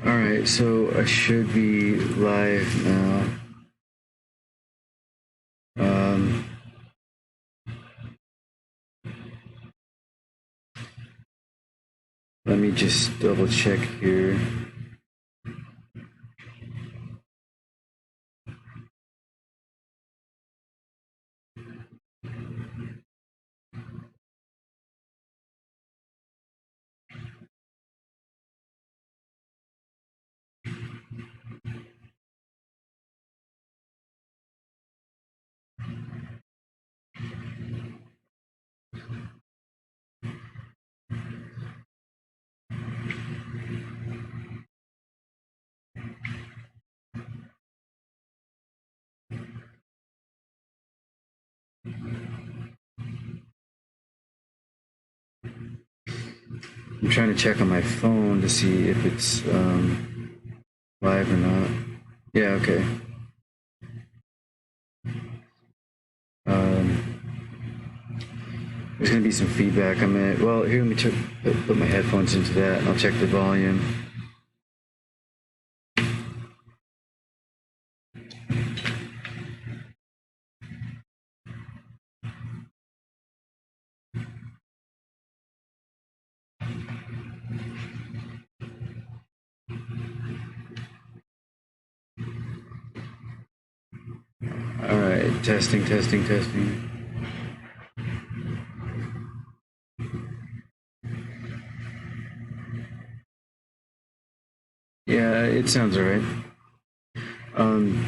Alright, so I should be live now. Let me just double check here. I'm trying to check on my phone to see if it's live or not. Yeah, okay. There's gonna be some feedback. Well, here, let me put my headphones into that and I'll check the volume. Alright, testing. Yeah, it sounds alright.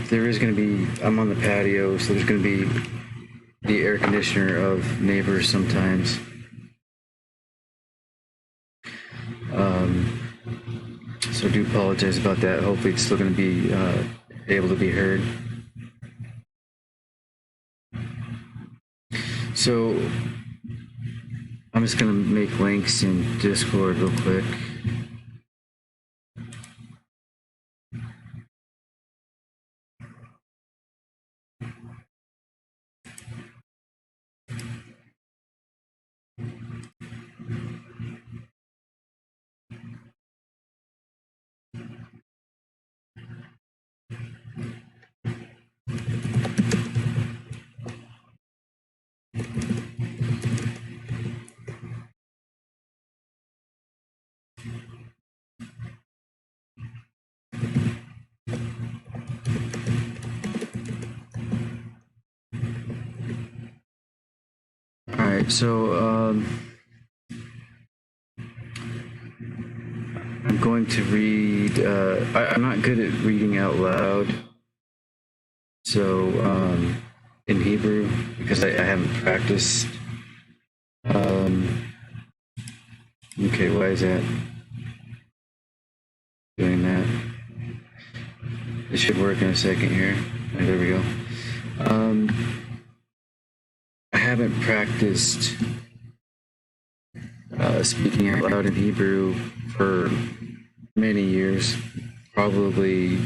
There is going to be, I'm on the patio, so there's going to be the air conditioner of neighbors sometimes. So I do apologize about that. Hopefully it's still going to be able to be heard. So I'm just going to make links in Discord real quick. Alright, so I'm going to read, I'm not good at reading out loud, so in Hebrew, because I haven't practiced. Okay, why is that doing that? It should work in a second here. Oh, there we go. I haven't practiced speaking out loud in Hebrew for many years, probably,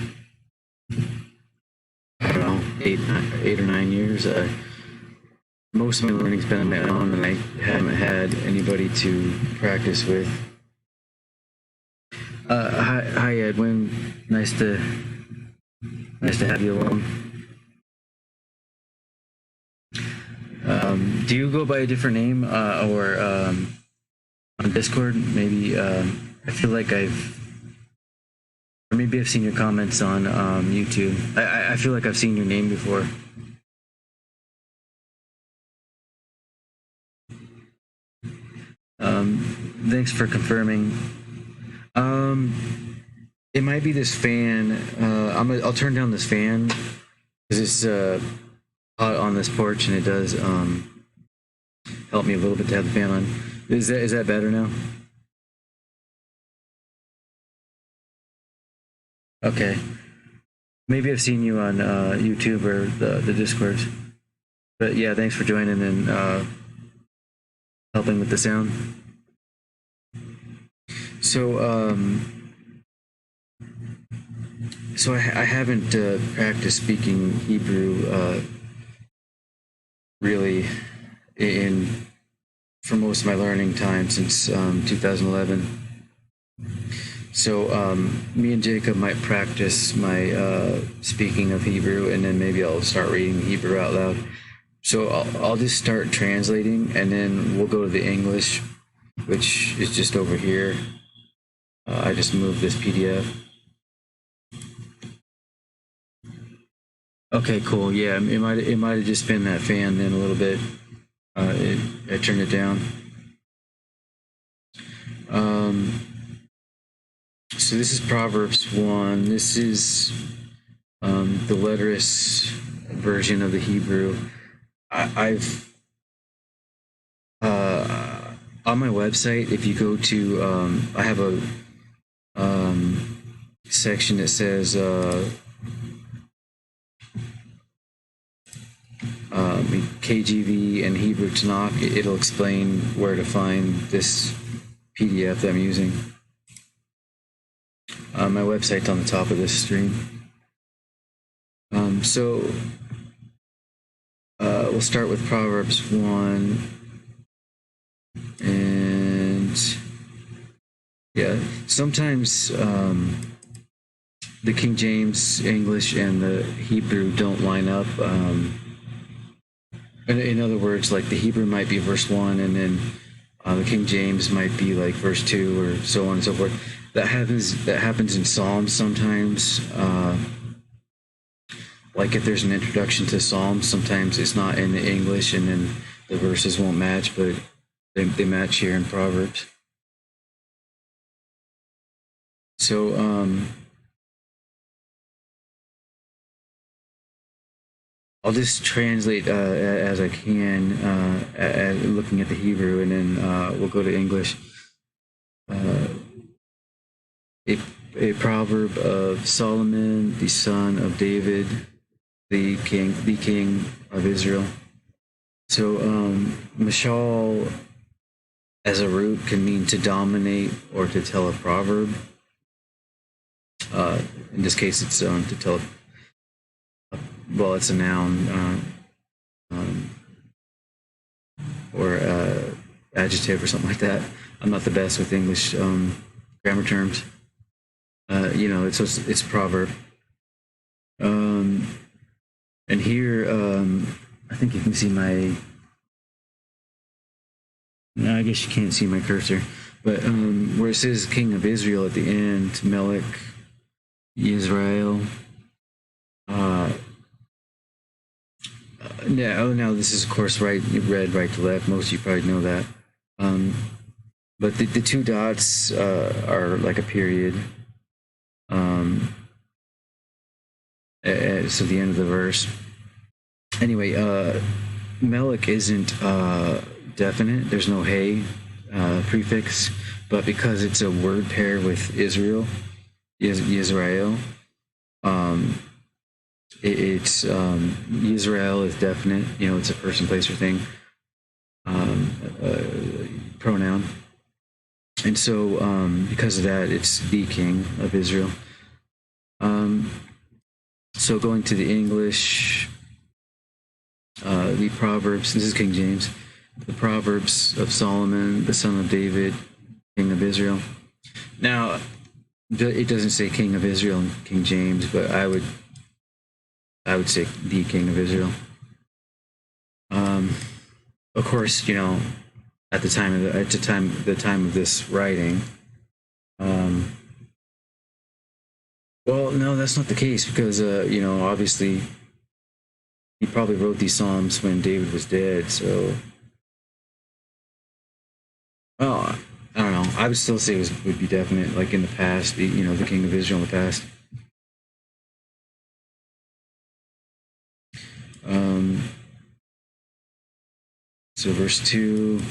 I don't know, 8 or 9 years. Most of my learning's been on my own, and I haven't had anybody to practice with. Hi, Edwin. Nice to have you along. Do you go by a different name or on Discord? Maybe I feel like maybe I've seen your comments on YouTube. I feel like I've seen your name before. Thanks for confirming. It might be this fan. I'll turn down this fan because it's hot on this porch, and it does help me a little bit to have the fan on. Is that better now? Okay. Maybe I've seen you on YouTube or the Discords. But yeah, thanks for joining and helping with the sound. So I haven't practiced speaking Hebrew really for most of my learning time since 2011. So me and Jacob might practice my speaking of Hebrew, and then maybe I'll start reading Hebrew out loud. So I'll just start translating, and then we'll go to the English, which is just over here. I just moved this PDF. Okay, cool. Yeah, it might have just been that fan then a little bit. I turned it down. So this is Proverbs 1. This is the letterless version of the Hebrew. I've on my website, if you go to, I have a section that says KJV and Hebrew Tanakh. It'll explain where to find this PDF that I'm using. My website's on the top of this stream. So we'll start with Proverbs 1. And yeah, sometimes the King James English and the Hebrew don't line up. In other words, like the Hebrew might be verse 1, and then the King James might be like verse 2, or so on and so forth. That happens in Psalms sometimes. Like if there's an introduction to Psalms, sometimes it's not in the English, and then the verses won't match, but they match here in Proverbs. So I'll just translate as I can, looking at the Hebrew, and then we'll go to English. A proverb of Solomon, the son of David, the king of Israel. So mashal as a root can mean to dominate or to tell a proverb. In this case, it's to tell. Well, it's a noun or adjective or something like that. I'm not the best with English grammar terms. It's a proverb. And here, I think you can see my. No, I guess you can't see my cursor, but where it says King of Israel at the end, Melech, Israel. Now this is of course read right to left. Most of you probably know that. But the two dots are like a period. So the end of the verse. Anyway, Melech isn't definite. There's no hey prefix, but because it's a word pair with Israel, Yisrael, it's Yisrael is definite. It's a person, place, or thing, pronoun, and so because of that, it's the King of Israel. So going to the English, the Proverbs. This is King James. The Proverbs of Solomon, the son of David, King of Israel. Now, it doesn't say King of Israel in King James, but I would say the King of Israel. Of course, at the time of this writing. Well, no, that's not the case because obviously he probably wrote these Psalms when David was dead. So, well, I don't know. I would still say it would be definite, like in the past. The King of Israel in the past. So verse 2.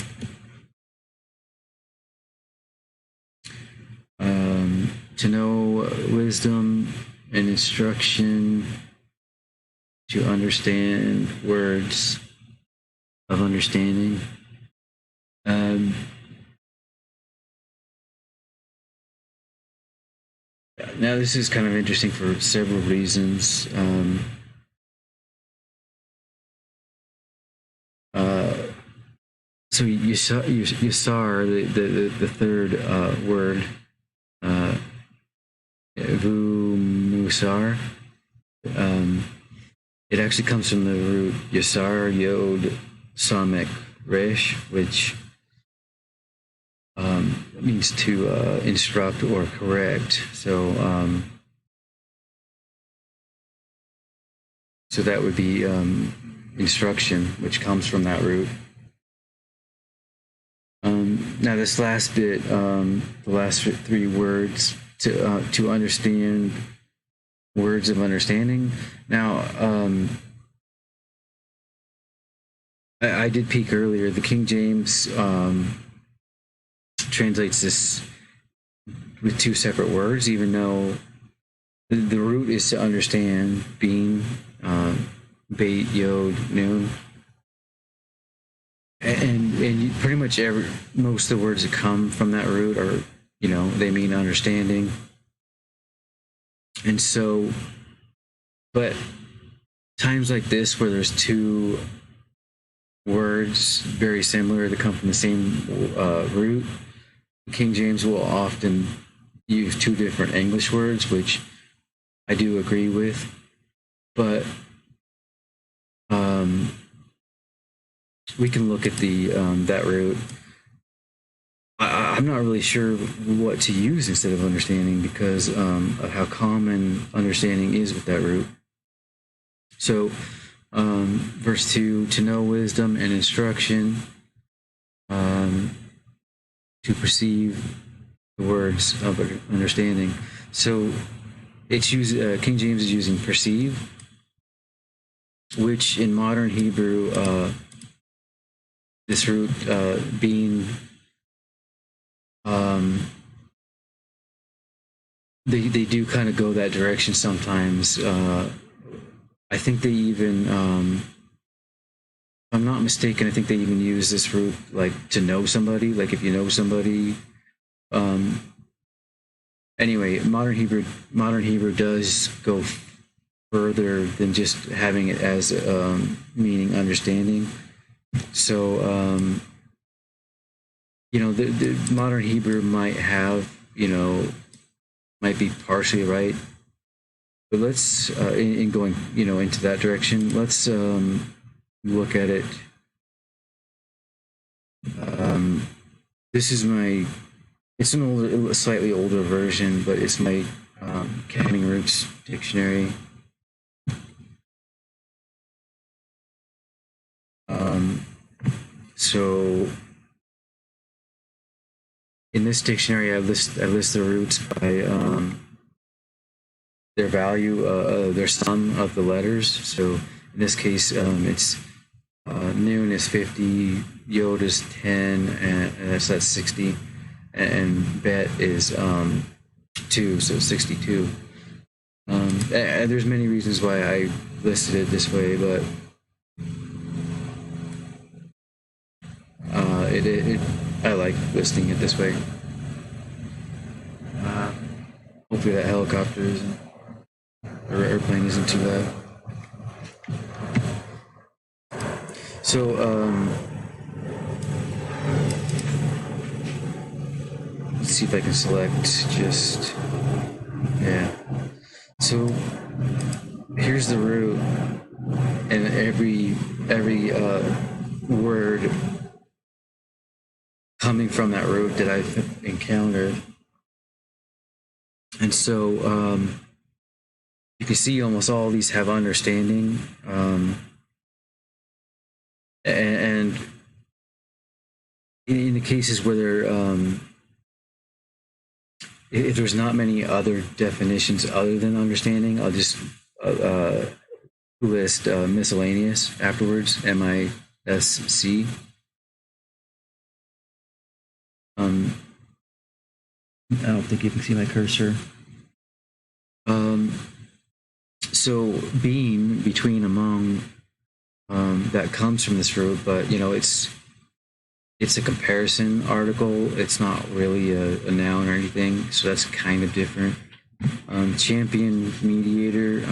To know wisdom and instruction, to understand words of understanding. Now this is kind of interesting for several reasons. So Yasar, the third word, vu musar. It actually comes from the root yasar yod samek resh, which means to instruct or correct. So that would be instruction, which comes from that root. Now this last bit, the last three words, to understand, words of understanding. Now, I did peek earlier. The King James translates this with two separate words, even though the root is to understand, being, bait, yod, noon. And pretty much most of the words that come from that root are, they mean understanding. And so, but times like this where there's two words very similar that come from the same root, King James will often use two different English words, which I do agree with. But we can look at the that root. I'm not really sure what to use instead of understanding because of how common understanding is with that root. So, verse 2, to know wisdom and instruction, to perceive the words of understanding. So, it's King James is using perceive, which in modern Hebrew, this root being they do kind of go that direction sometimes. I think they even, if I'm not mistaken, I think they even use this root like to know somebody, like if you know somebody. Anyway, modern Hebrew does go further than just having it as meaning understanding. So, the modern Hebrew might have, might be partially right. But let's, in going, into that direction, let's look at it. This is it's an slightly older version, but it's my Counting Roots dictionary. So in this dictionary, I list the roots by their value, their sum of the letters. So in this case, it's noon is 50, yod is 10, and that's 60, and bet is 2, so 62. And there's many reasons why I listed it this way, but I like listing it this way. Hopefully that helicopter isn't, or airplane isn't too loud. So, let's see if I can select just, yeah. So, here's the root, and every word coming from that root that I've encountered. And so you can see almost all of these have understanding. And in the cases where there, if there's not many other definitions other than understanding, I'll just list miscellaneous afterwards, MISC. I don't think you can see my cursor. So being, between, among, that comes from this root, but it's a comparison article. It's not really a noun or anything, so that's kind of different. Champion, mediator.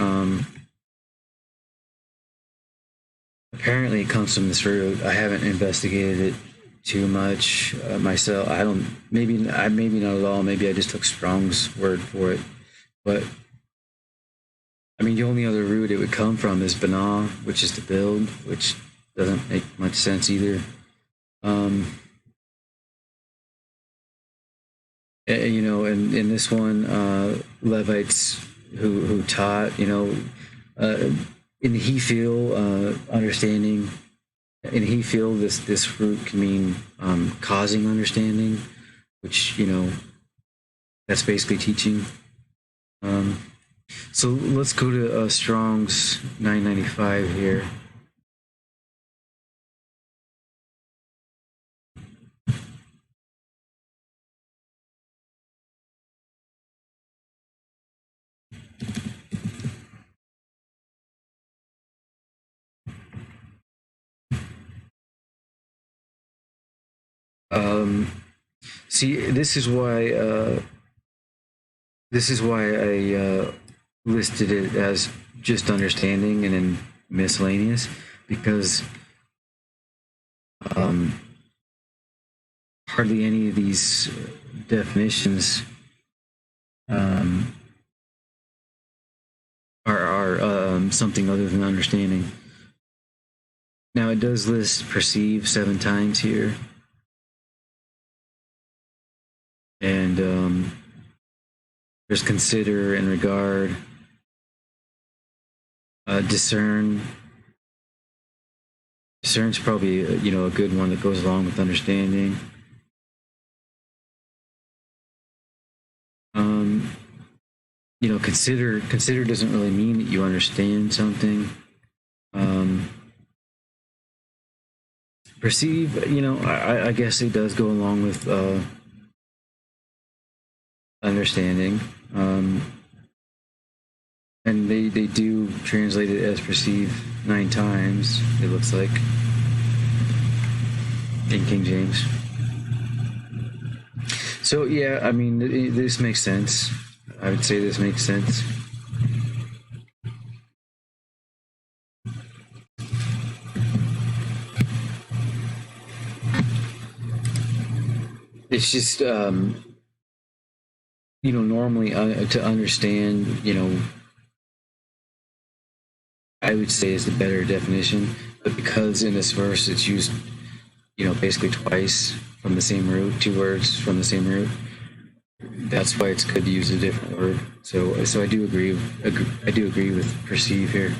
Apparently, it comes from this root. I haven't investigated it too much myself. Maybe not at all. Maybe I just took Strong's word for it. But I mean, the only other root it would come from is bana, which is to build, which doesn't make much sense either. You know, in this one, Levites who taught, you know, in he feel understanding. In he feel this root can mean causing understanding, which, you know, that's basically teaching. So let's go to Strong's 995 here. See, this is why I listed it as just understanding and then miscellaneous, because hardly any of these definitions are something other than understanding. Now it does list perceive 7 times here, and there's consider and regard, discern. Discern's probably, you know, a good one that goes along with understanding. You know, consider doesn't really mean that you understand something. Perceive, you know, I guess it does go along with understanding. And they do translate it as perceive 9 times, it looks like, in King James. So yeah, I mean, this makes sense. I would say this makes sense. It's just, you know, normally to understand, you know, I would say is the better definition, but because in this verse it's used, you know, basically twice from the same root, 2 words from the same root, that's why it's good to use a different word. So I do agree with perceive here.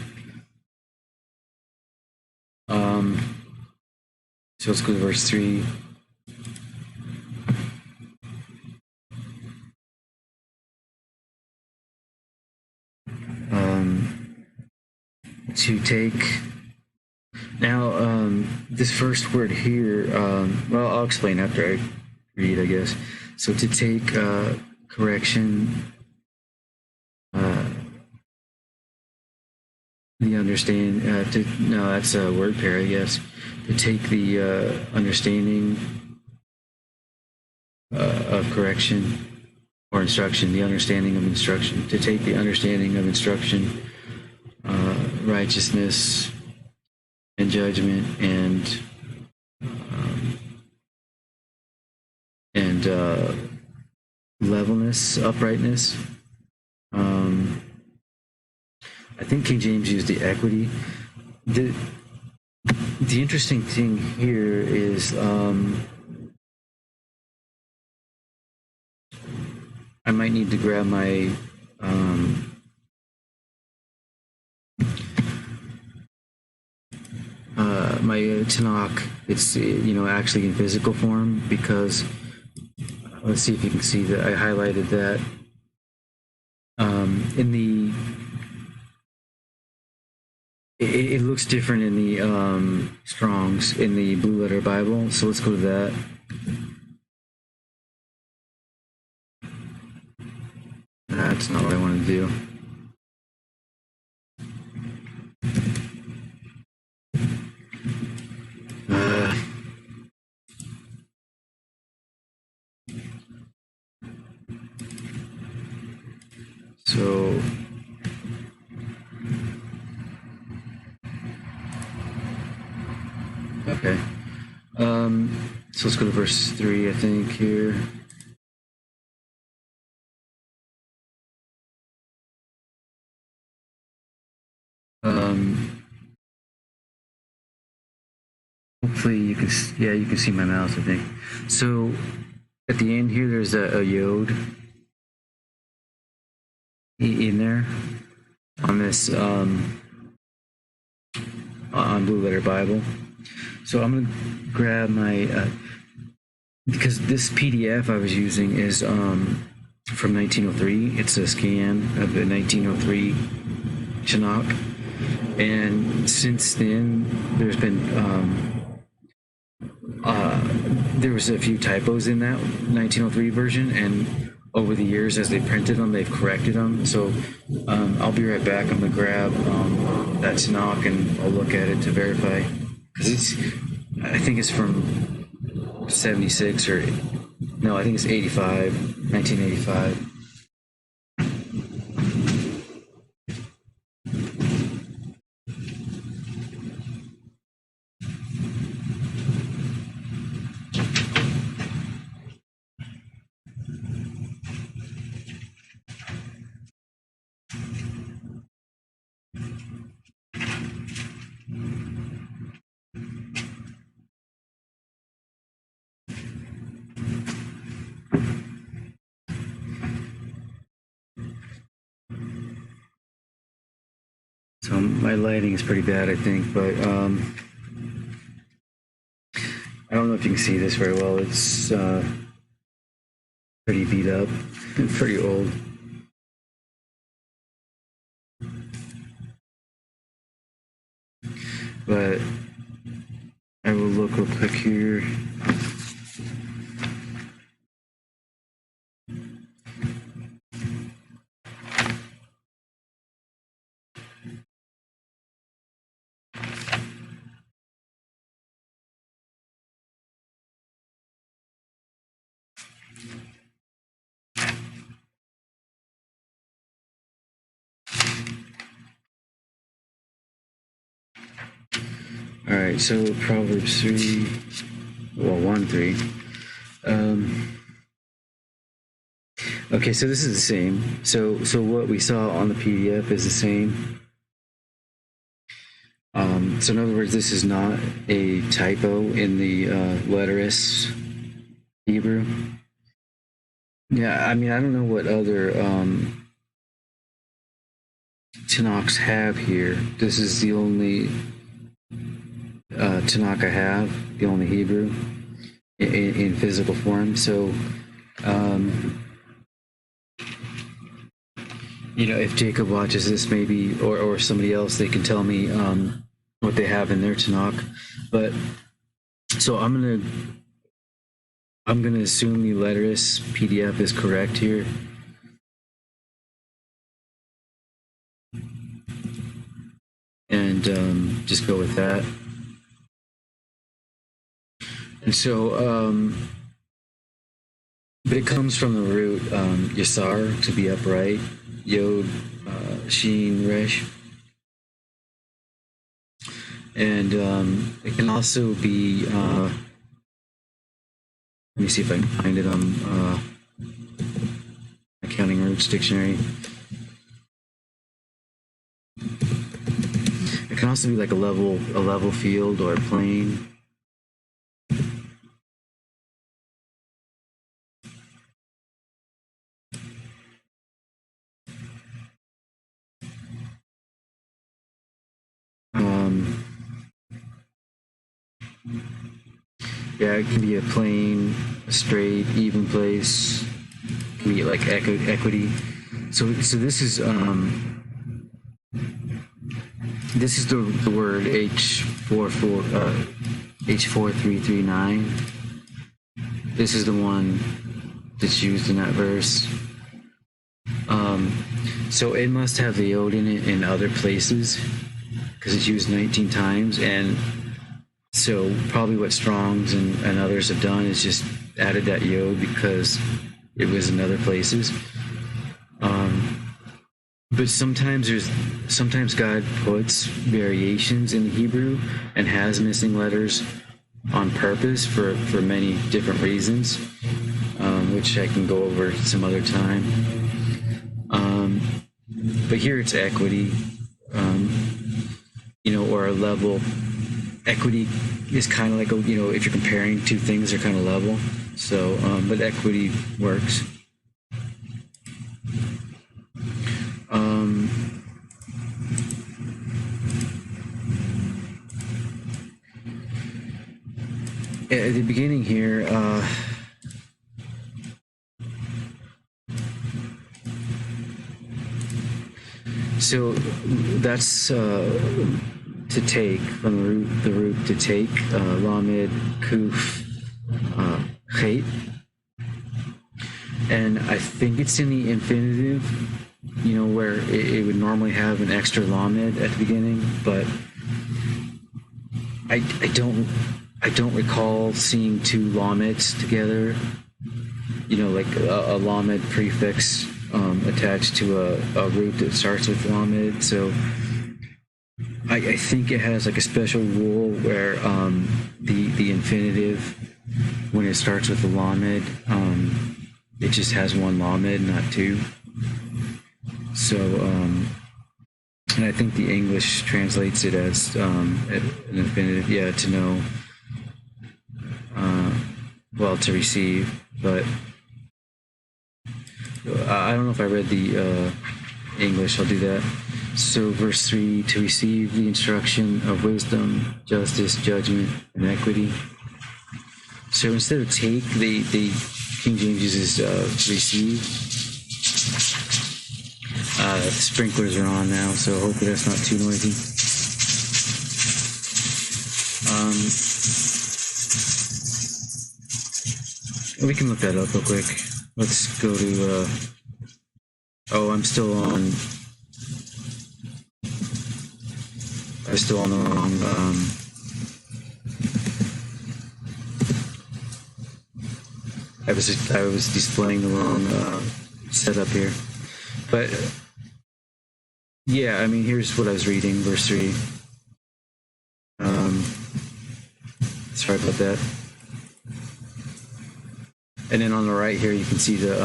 So let's go to verse 3. To take. Now, this first word here, well, I'll explain after I read, I guess. So to take correction, the understand, no, that's a word pair, I guess. To take the understanding of correction or instruction, the understanding of instruction. To take the understanding of instruction, righteousness and judgment and levelness, uprightness. I think King James used the equity. The interesting thing here is I might need to grab my my Tanakh. It's, you know, actually in physical form, because let's see if you can see that I highlighted that in the. It looks different in the Strong's, in the Blue Letter Bible. So let's go to that. That's not what I want to do. So okay. So let's go to verse 3, I think, here. Um, hopefully you can, yeah, you can see my mouse, I think. So at the end here, there's a yod in there on this on Blue Letter Bible. So I'm gonna grab my because this PDF I was using is from 1903. It's a scan of the 1903 Tanakh, and since then there's been there was a few typos in that 1903 version, and over the years as they printed them, they've corrected them. So I'll be right back. I'm gonna grab that Tanakh and I'll look at it to verify, because I think it's from 76 or no, I think it's 85, 1985. So my lighting is pretty bad, I think, but I don't know if you can see this very well. It's pretty beat up and pretty old. But I will look real quick here. All right, so Proverbs 3, well, 1:3. Okay, so this is the same. So what we saw on the PDF is the same. So in other words, this is not a typo in the letter S Hebrew. Yeah, I mean, I don't know what other Tanakhs have here. This is the only Tanakh I have, the only Hebrew in physical form. So, you know, if Jacob watches this, maybe, or somebody else, they can tell me what they have in their Tanakh. But so I'm gonna assume the letterless PDF is correct here. And just go with that. And so, but it comes from the root yasar, to be upright, yod, sheen, resh. And it can also be, let me see if I can find it on Accounting Roots Dictionary. It can also be like a level field or a plane. Yeah, it can be a plane, a straight, even place. It can be like equity. So this is the word H4339. This is the one that's used in that verse. So it must have the yod in it in other places because it's used 19 times, and so probably what Strong's and others have done is just added that yod because it was in other places. But sometimes God puts variations in the Hebrew and has missing letters on purpose for many different reasons, which I can go over some other time. But here it's equity. or a level. Equity is kind of like if you're comparing two things, they're kind of level. So, but equity works. At the beginning here, so that's to take from the root to take, lamed, kuf, chet, and I think it's in the infinitive, where it would normally have an extra lamed at the beginning, but I don't recall seeing two lameds together, like a lamed prefix attached to a root that starts with lamed. So I think it has like a special rule where the infinitive, when it starts with the lamed, it just has one lamed, not two. So and I think the English translates it as an infinitive, to know, to receive. But I don't know if I read the English. I'll do that. So verse 3, to receive the instruction of wisdom, justice, judgment, and equity. So instead of take, the King James uses receive. The sprinklers are on now, so hopefully that's not too noisy. We can look that up real quick. Let's go to, I'm still on the wrong, I was displaying the wrong setup here. But yeah, I mean, here's what I was reading, verse 3. Sorry about that. And then on the right here, you can see the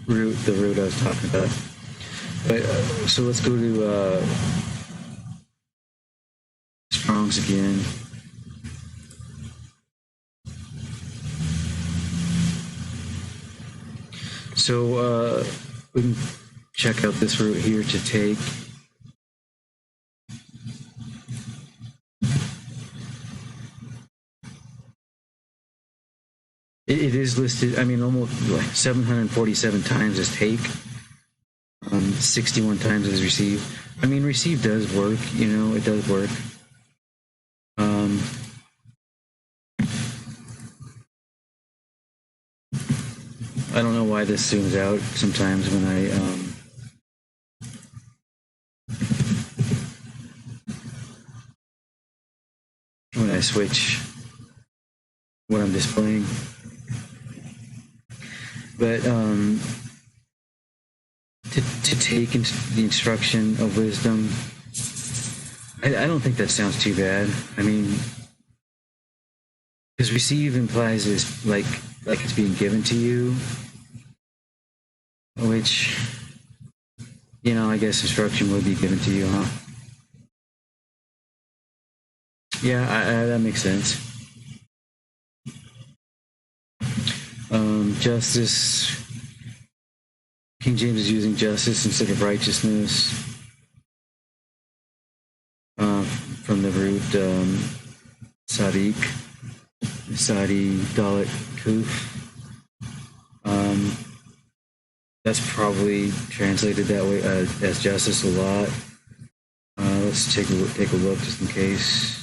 root I was talking about. But so let's go to Strong's again. So we can check out this root here, to take. It is listed, I mean, almost like 747 times as take, 61 times as receive. I mean, receive does work, it does work. I don't know why this zooms out sometimes when I switch what I'm displaying. But to take the instruction of wisdom, I don't think that sounds too bad. I mean, because receive implies it's like it's being given to you, which, I guess instruction would be given to you, huh? Yeah, that makes sense. Justice. King James is using justice instead of righteousness. From the root Sadiq, Sadi, Dalit, Kuf. That's probably translated that way as justice a lot. Let's take a look just in case.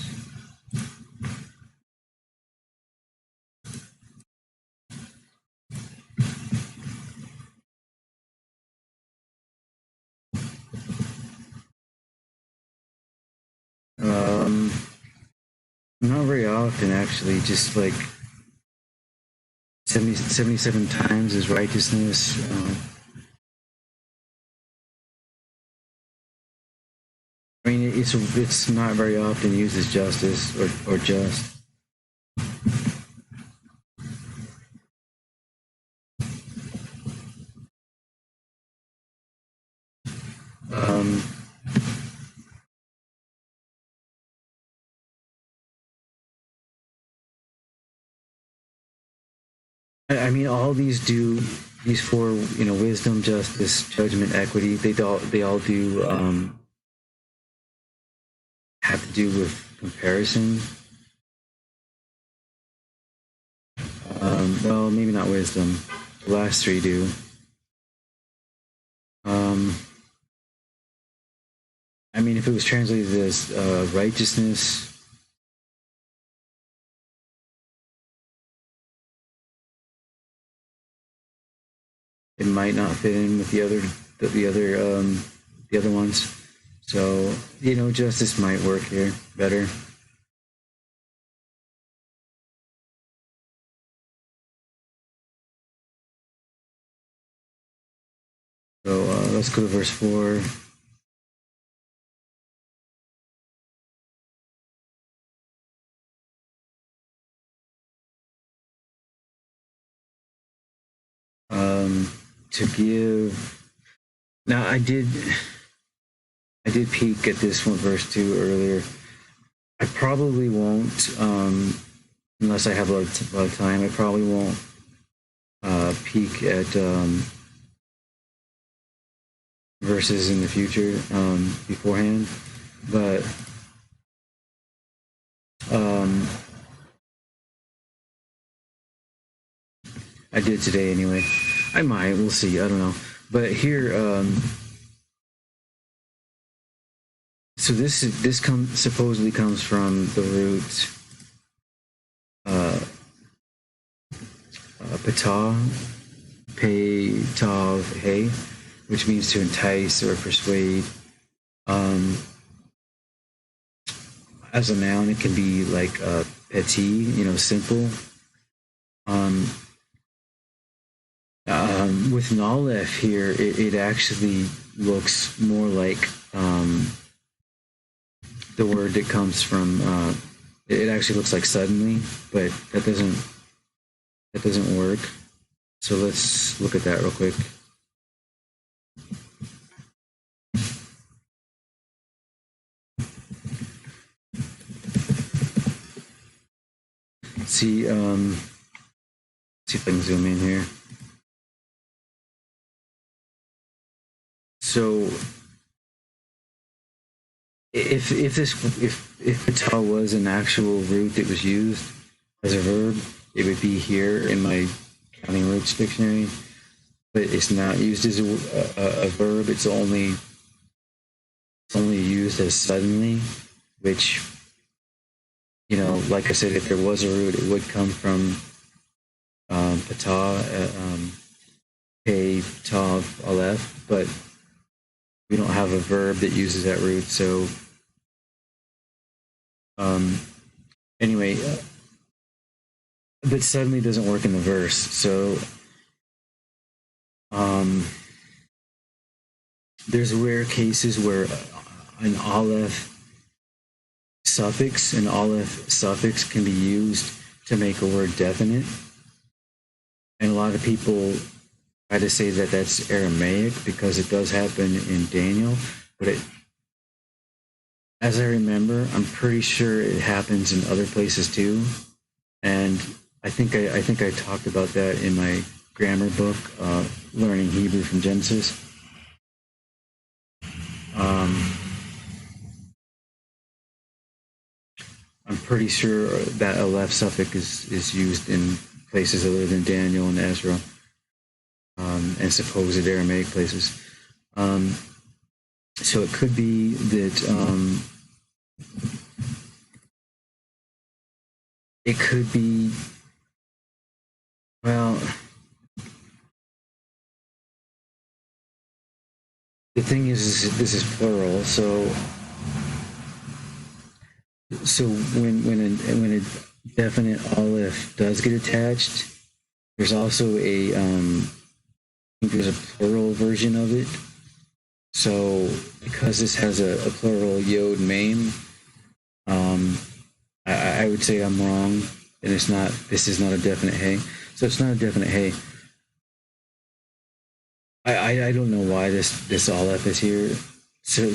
Not very often, actually. Just like 77 times is righteousness. I mean, it's not very often used as justice or just. I mean, all these four, wisdom, justice, judgment, equity. They all do have to do with comparison. Well, maybe not wisdom. The last three do. I mean, if it was translated as righteousness, it might not fit in with the other ones. So justice might work here better. So let's go to verse 4. To give. Now I did peek at this one, verse 2 earlier. I probably won't, unless I have a lot of time. I probably won't peek at verses in the future beforehand, but I did today anyway. I might. We'll see. I don't know. But here, so this supposedly comes from the root patah, pei, tav, hey, which means to entice or persuade. As a noun, it can be like petit, simple. With an aleph here, it actually looks more like the word that comes from. It actually looks like suddenly, but that doesn't work. So let's look at that real quick. See, see if I can zoom in here. So, if patah was an actual root that was used as a verb, it would be here in my Counting Roots dictionary. But it's not used as a verb. It's only used as suddenly, which, like I said, if there was a root, it would come from patah, pei, tav, aleph, but we don't have a verb that uses that root. So anyway, but suddenly doesn't work in the verse. So there's rare cases where an aleph suffix can be used to make a word definite. And a lot of people try to say that that's Aramaic because it does happen in Daniel, but as I remember, I'm pretty sure it happens in other places too. And I think I talked about that in my grammar book, Learning Hebrew from Genesis. I'm pretty sure that aleph suffix is used in places other than Daniel and Ezra, and supposed Aramaic places. So it could be that it could be, well, the thing is this is plural, so when a definite aleph does get attached, there's also I think there's a plural version of it. So because this has a plural yod mem, I would say I'm wrong, and this is not a definite hey. So it's not a definite hey. I don't know why this aleph is here. So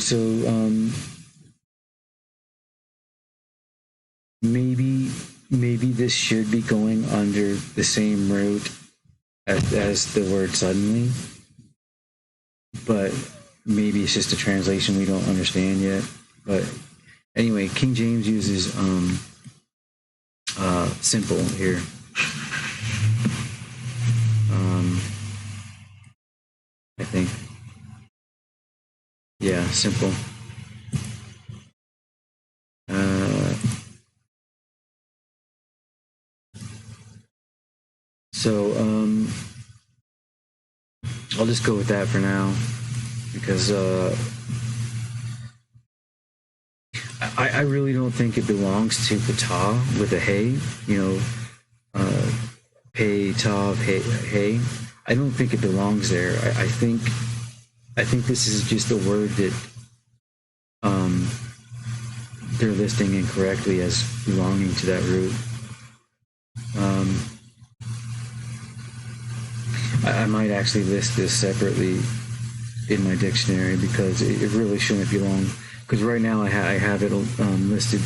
maybe this should be going under the same root as the word suddenly, but maybe it's just a translation we don't understand yet. But anyway, King James uses simple here. I think. Yeah, simple. So I'll just go with that for now because I really don't think it belongs to pata with a hey. You know, pay tav hey. I don't think it belongs there. I think this is just a word that they're listing incorrectly as belonging to that root. I might actually list this separately in my dictionary because it really shouldn't belong. Because right now I have it listed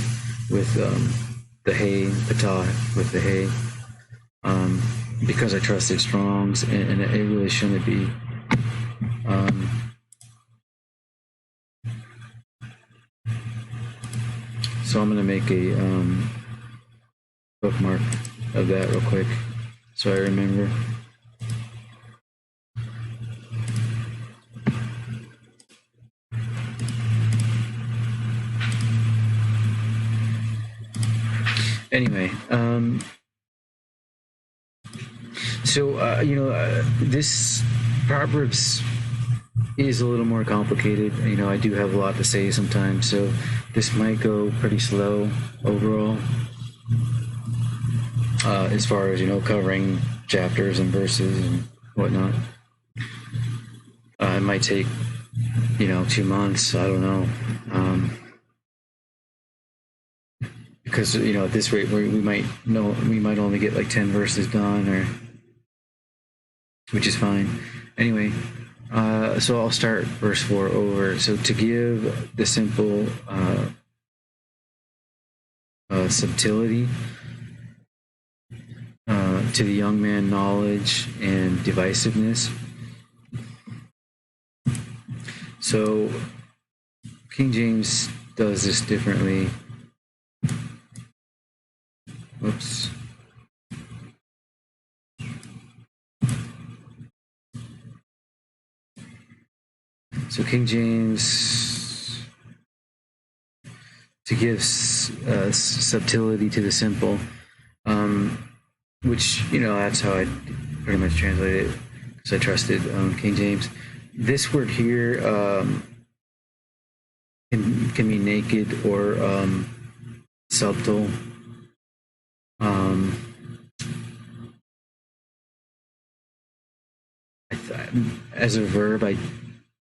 with the hay, pata with the hay, because I trusted Strong's, and it really shouldn't be. So I'm gonna make a bookmark of that real quick so I remember. Anyway, this Proverbs is a little more complicated. I do have a lot to say sometimes, so this might go pretty slow overall, as far as covering chapters and verses and whatnot. It might take 2 months. I don't know. Because at this rate we might only get like 10 verses done, or which is fine. Anyway, so I'll start verse 4 over. So to give the simple subtlety, to the young man knowledge and divisiveness. So King James does this differently. Whoops. So King James, to give subtlety to the simple, which that's how I pretty much translate it, because I trusted King James. This word here can be naked or subtle. As a verb, I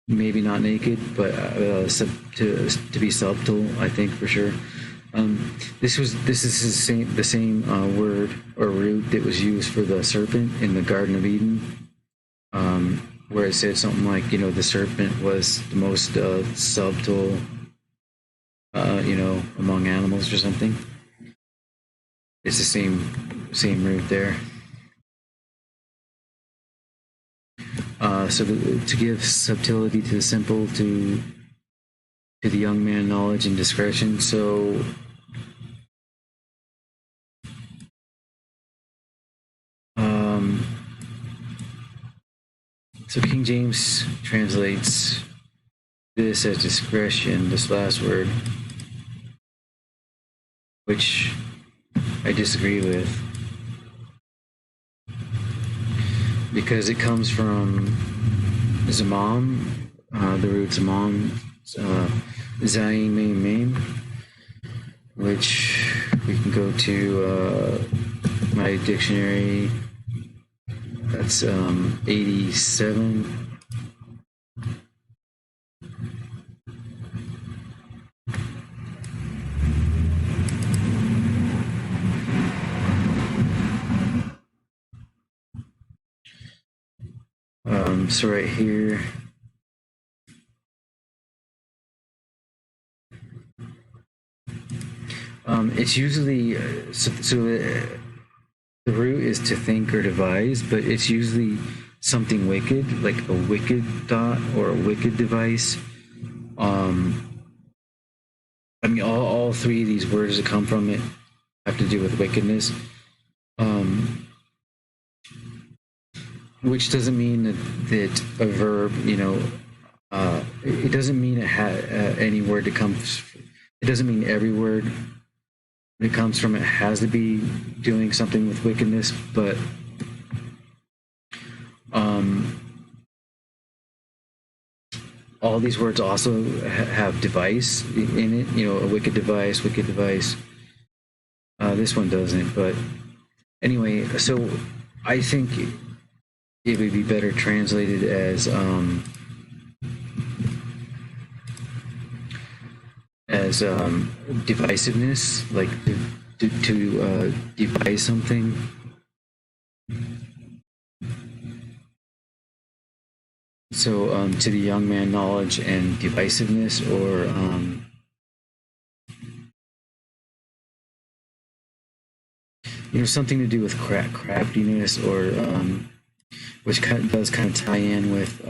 maybe not naked, but to be subtle, I think for sure. This is the same word or root that was used for the serpent in the Garden of Eden, where it said something like the serpent was the most subtle among animals or something. It's the same root there. So to give subtlety to the simple, to the young man knowledge and discretion. So King James translates this as discretion, this last word, which I disagree with, because it comes from Zamam, the root Zamam, Zayin Mem Mem, which we can go to my dictionary. That's 87. So right here, it's usually the the root is to think or devise, but it's usually something wicked, like a wicked thought or a wicked device. I mean, all three of these words that come from it have to do with wickedness, which doesn't mean that a verb, it doesn't mean any word that comes. It doesn't mean every word that comes from it has to be doing something with wickedness, but all these words also have device in it. A wicked device, wicked device. This one doesn't, but anyway. So I think it would be better translated as divisiveness, like to devise something. So to the young man, knowledge and divisiveness, or something to do with craftiness, or which does kind of tie in with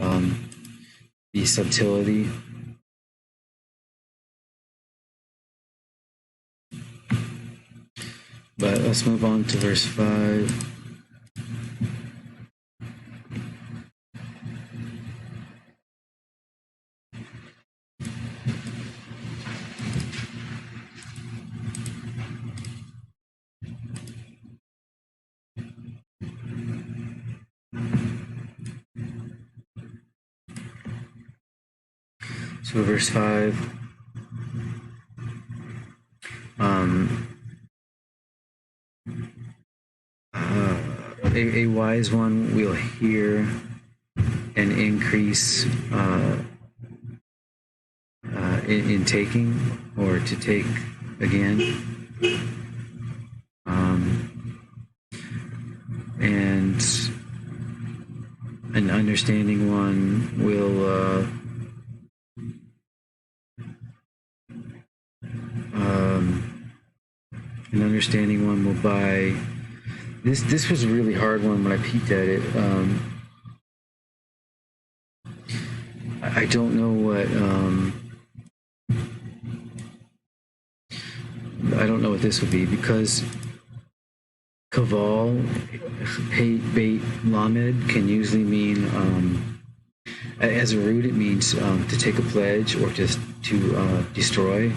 the subtlety. But let's move on to verse 5. So verse 5, a wise one will hear and increase in taking, or to take again. And an understanding one will buy. This was a really hard one when I peeked at it. I don't know what this would be, because kaval, pay, bait, lamed can usually mean, as a root, it means to take a pledge or to destroy.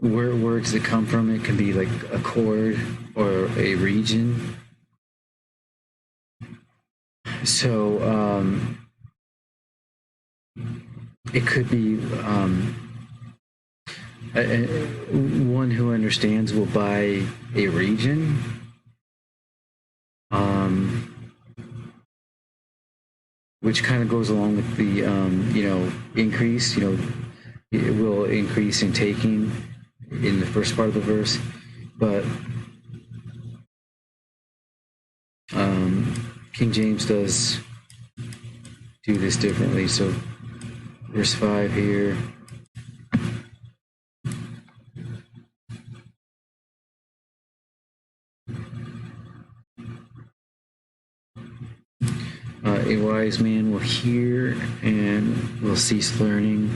Words that come from it can be like a chord or a region. So it could be one who understands will buy a region. Which kind of goes along with the increase. It will increase in taking in the first part of the verse, but King James does do this differently. So verse 5 here. A wise man will hear and will cease learning,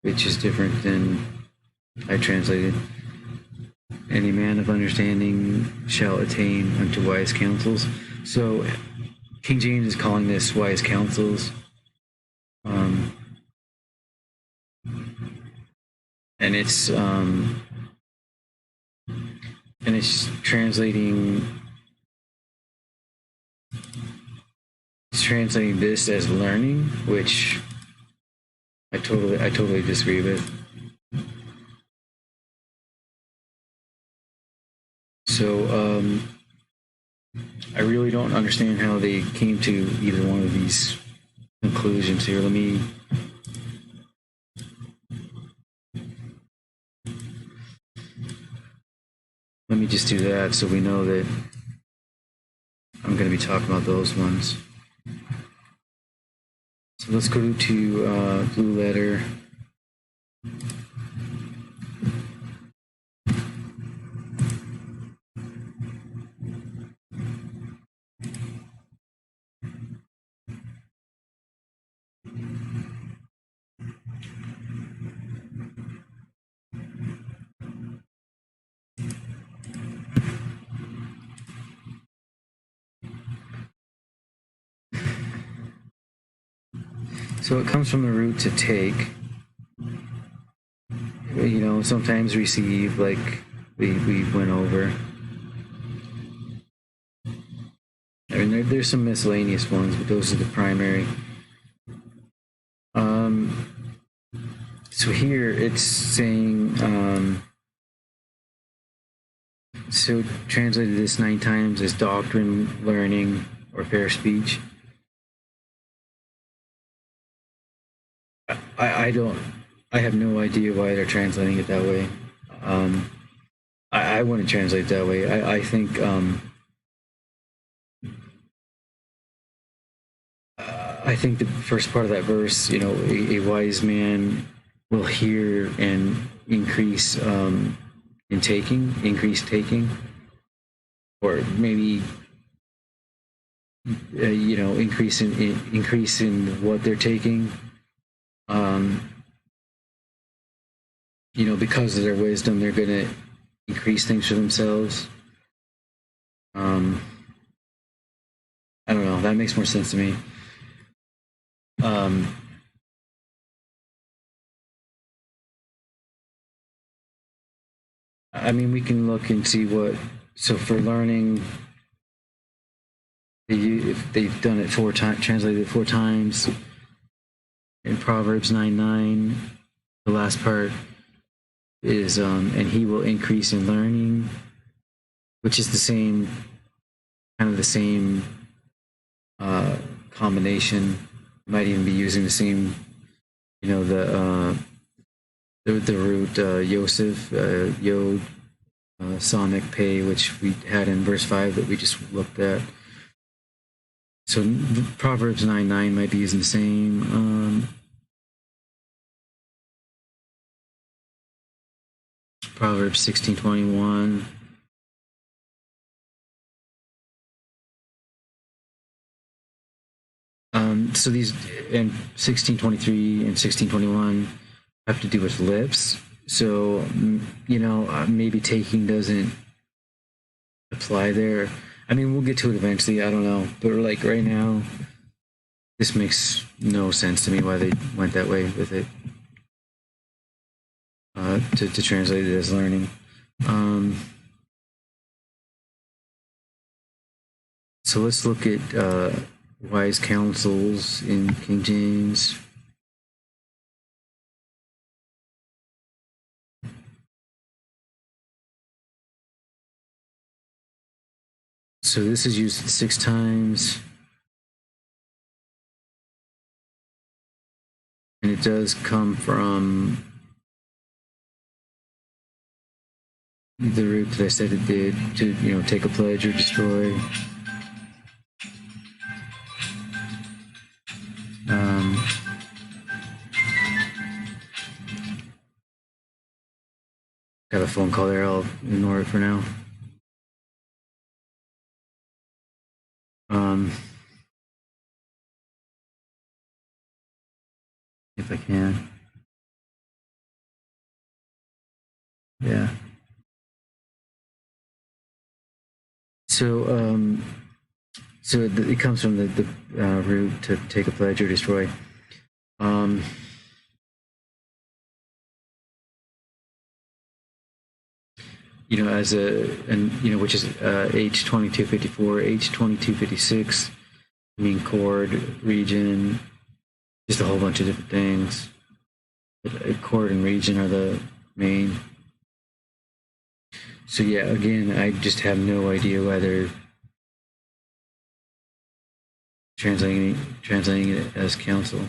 which is different than I translated. And a man of understanding shall attain unto wise counsels. So King James is calling this wise counsels. And it's translating this as learning, which I totally disagree with. So I really don't understand how they came to either one of these conclusions here. Let me just do that so we know that I'm going to be talking about those ones. So let's go to Blue Letter. So it comes from the root to take. Sometimes receive, like we went over. I mean, there's some miscellaneous ones, but those are the primary. So here it's saying, so translated this 9 times as doctrine, learning, or fair speech. I have no idea why they're translating it that way. I wouldn't translate it that way. I think the first part of that verse, a wise man will hear and increase increase taking, or maybe increase in what they're taking. Because of their wisdom, they're going to increase things for themselves. I don't know. That makes more sense to me. I mean, we can look and see what. So for learning, if they've done it 4 times, translated it 4 times. In Proverbs 9:9, the last part is, and he will increase in learning, which is the same, kind of the same combination. Might even be using the same, the root Yosef, Yod, Sonic Pay, which we had in verse 5 that we just looked at. So Proverbs 9:9 might be using the same. Proverbs 16:21. So these, and 16:23 and 16:21 have to do with lips. So maybe taking doesn't apply there. I mean, we'll get to it eventually. I don't know, but like right now, this makes no sense to me why they went that way with it. To translate it as learning. So let's look at wise counsels in King James. So this is used 6 times. And it does come from the root that I said it did, to take a pledge or destroy. Got a phone call there. I'll ignore it for now. If I can. Yeah. So it comes from the root to take a pledge or destroy. As which is H2254, H2256, chord, region, just a whole bunch of different things. But chord and region are the main. So yeah, again, I just have no idea whether translating it as counsel.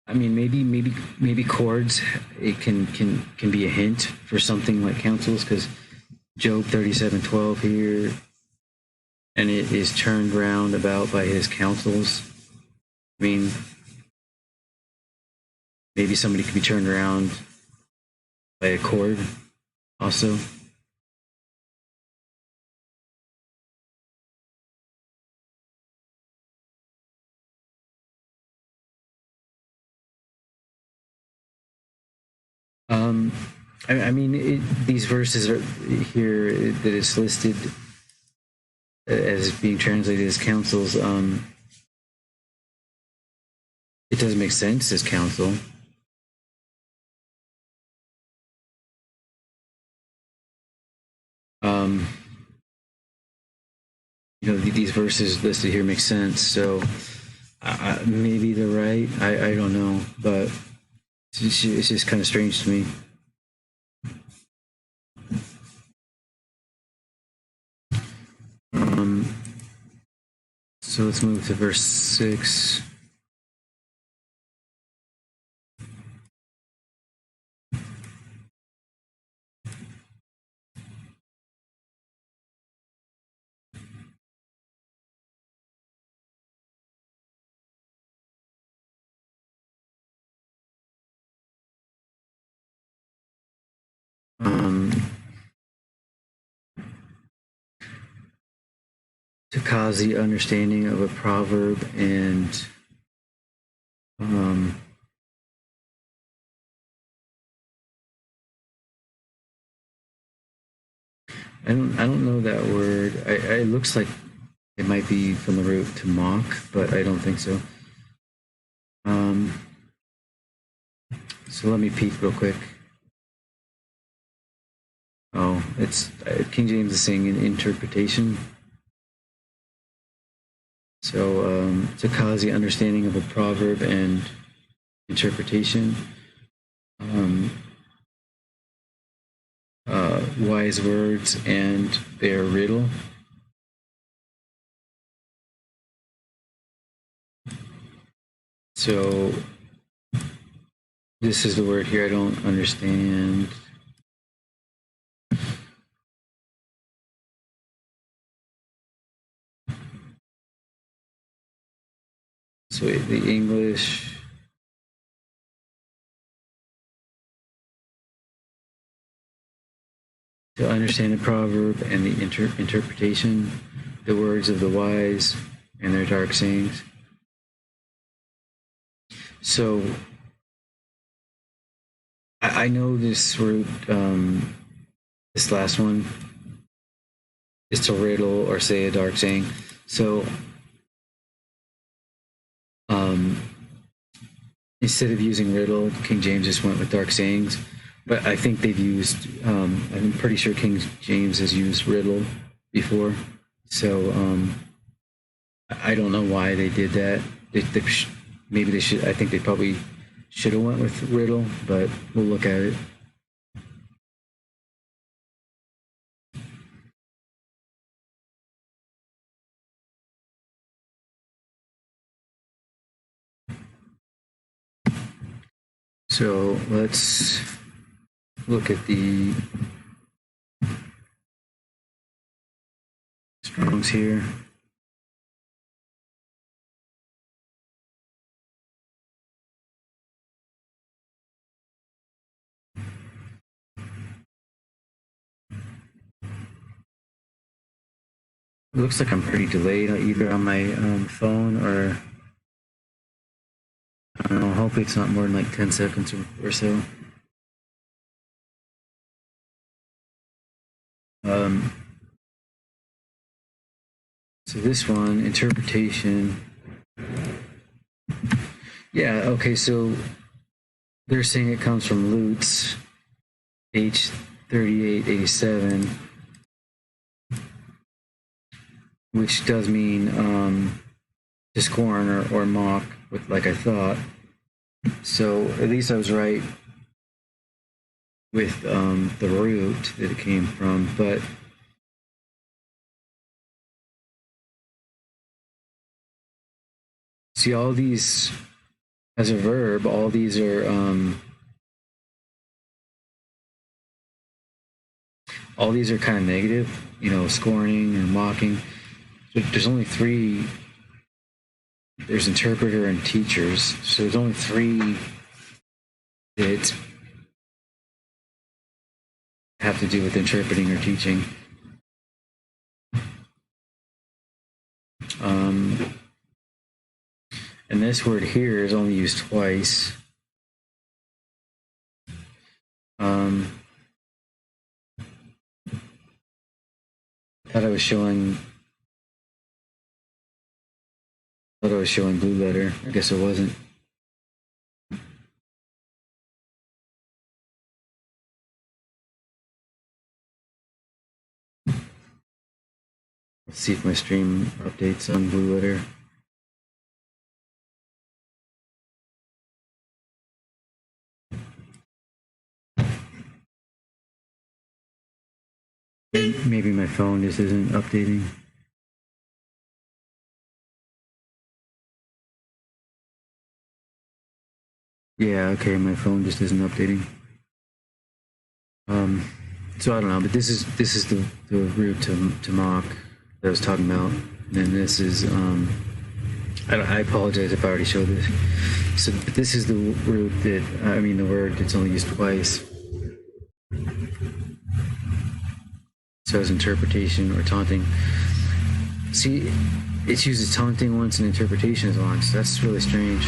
I mean, maybe chords, it can be a hint for something like counsels, because Job 37:12 here, and it is turned round about by his counsels. I mean, maybe somebody could be turned around by a chord also. Um, I mean, these verses are here that it's listed as being translated as counsels. It doesn't make sense as counsel. These verses listed here make sense. So maybe they're right. I don't know, but it's just kind of strange to me. So let's move to verse 6. To cause the understanding of a proverb and I don't know that word. It looks like it might be from the root to mock, but I don't think so. So let me peek real quick. Oh, it's King James is saying an interpretation. So to cause the understanding of a proverb and interpretation. Wise words and their riddle. So this is the word here I don't understand. So the English. To understand the proverb and the interpretation, the words of the wise and their dark sayings. So I know this root, this last one, is to riddle or say a dark saying. So instead of using riddle, King James just went with dark sayings. But I think they've used, I'm pretty sure King James has used riddle before. So I don't know why they did that. Maybe they should, I think they probably should have went with riddle, but we'll look at it. So let's look at the Strongs here. It looks like I'm pretty delayed either on my phone or I don't know, hopefully it's not more than like 10 seconds or so. So this one, interpretation. Yeah, okay, so they're saying it comes from Lutz, H 3887, which does mean to scorn or mock, with like I thought. So at least I was right with the root that it came from, but see all these as a verb, all these are kind of negative, scorning or mocking. So there's only three. There's interpreter and teachers. So there's only three that have to do with interpreting or teaching. And this word here is only used twice. Um, thought I was showing. Thought I was showing blue letter. I guess it wasn't. Let's see if my stream updates on blue letter. Maybe my phone just isn't updating. Yeah, okay, my phone just isn't updating. So I don't know, but this is the route to mock that I was talking about. And this is I apologize if I already showed this. So but this is the route that the word that's only used twice. So as interpretation or taunting. See, it uses taunting once and interpretation is once. That's really strange.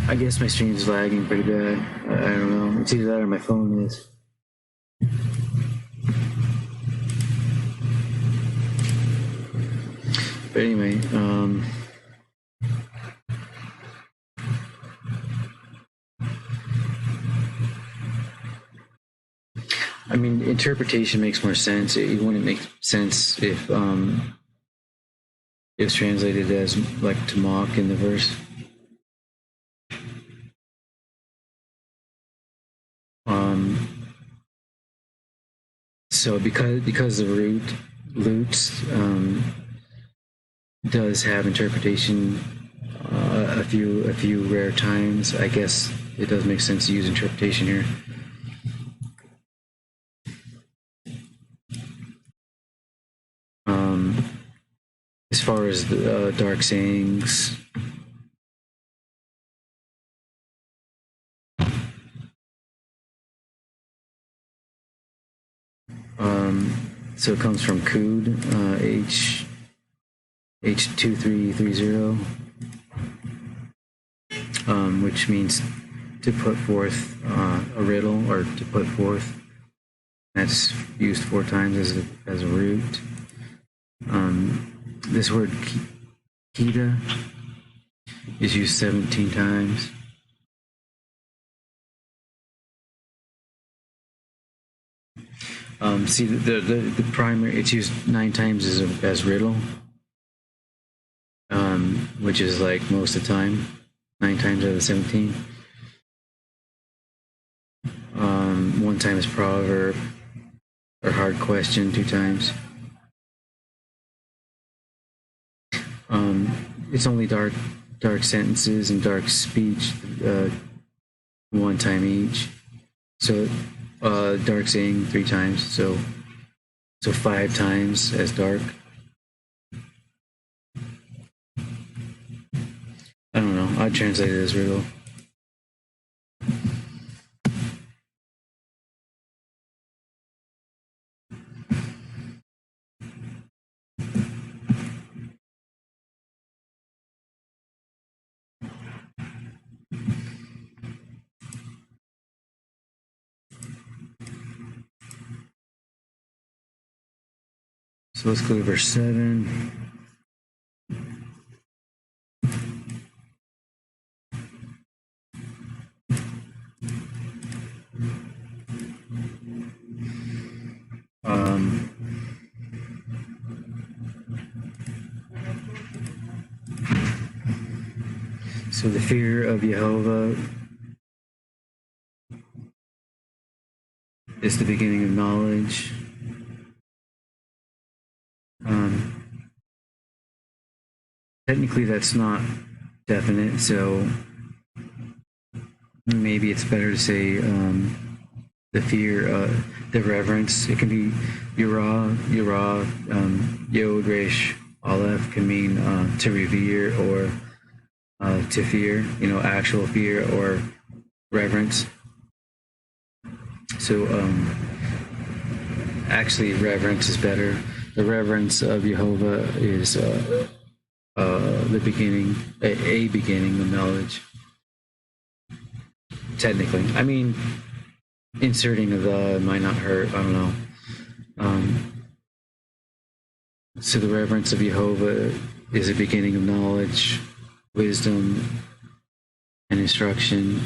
I guess my stream is lagging pretty bad. I don't know. It's either that or my phone is. But anyway, interpretation makes more sense. It wouldn't make sense if it's translated as like to mock in the verse. So because the lutes does have interpretation a few rare times, I guess it does make sense to use interpretation here. As far as the dark sayings, so it comes from Kud, H2330, which means to put forth a riddle or to put forth. That's used 4 times as a root. This word kita is used 17 times. See the primary, it's used 9 times as riddle, which is like most of the time, 9 times out of 17. 1 time is proverb or hard question 2 times. It's only dark sentences and dark speech 1 time each. So dark saying 3 times, so 5 times as dark. I don't know. I'd translate it as riddle. So let's go to verse 7. So the fear of Jehovah is the beginning of knowledge. Technically, that's not definite, so maybe it's better to say the fear, the reverence. It can be Yirah, Yod, Resh, Aleph can mean to revere or to fear, actual fear or reverence. So actually, reverence is better. The reverence of Jehovah is the beginning, a beginning of knowledge. Technically, I mean, inserting a the might not hurt. I don't know. So the reverence of Jehovah is a beginning of knowledge, wisdom, and instruction.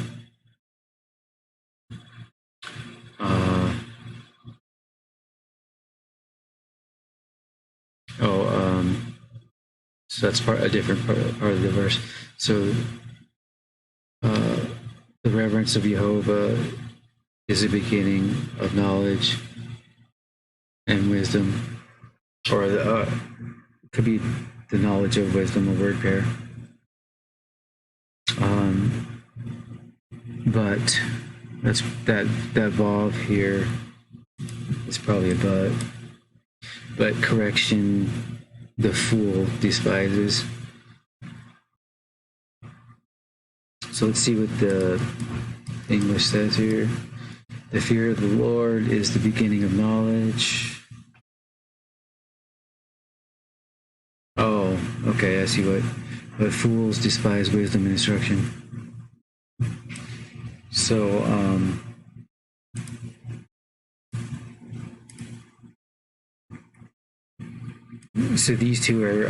So that's a different part of the verse. So the reverence of Jehovah is a beginning of knowledge and wisdom, or could be the knowledge of wisdom, a word pair. But that's that vav here is probably a but. But correction, the fool despises. So let's see what the English says here. The fear of the Lord is the beginning of knowledge. Oh, okay, I see what fools despise wisdom and instruction. So these two are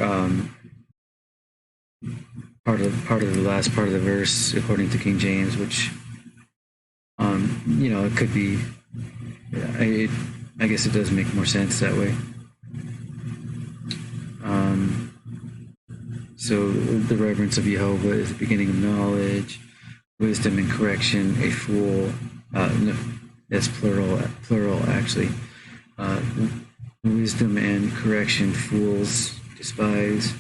part of the last part of the verse according to King James, which it could be. I guess it does make more sense that way. So the reverence of Jehovah is the beginning of knowledge, wisdom and correction. A fool, no, that's plural actually. Wisdom and correction fools despise.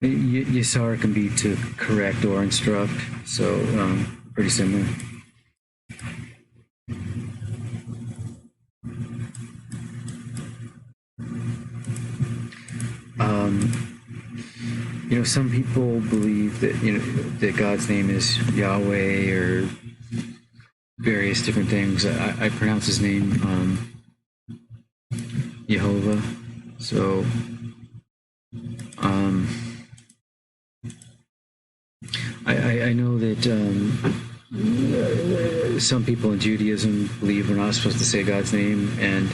Yisar can be to correct or instruct, so pretty similar. Some people believe that that God's name is Yahweh or various different things. I pronounce his name Jehovah. So I know that some people in Judaism believe we're not supposed to say God's name, and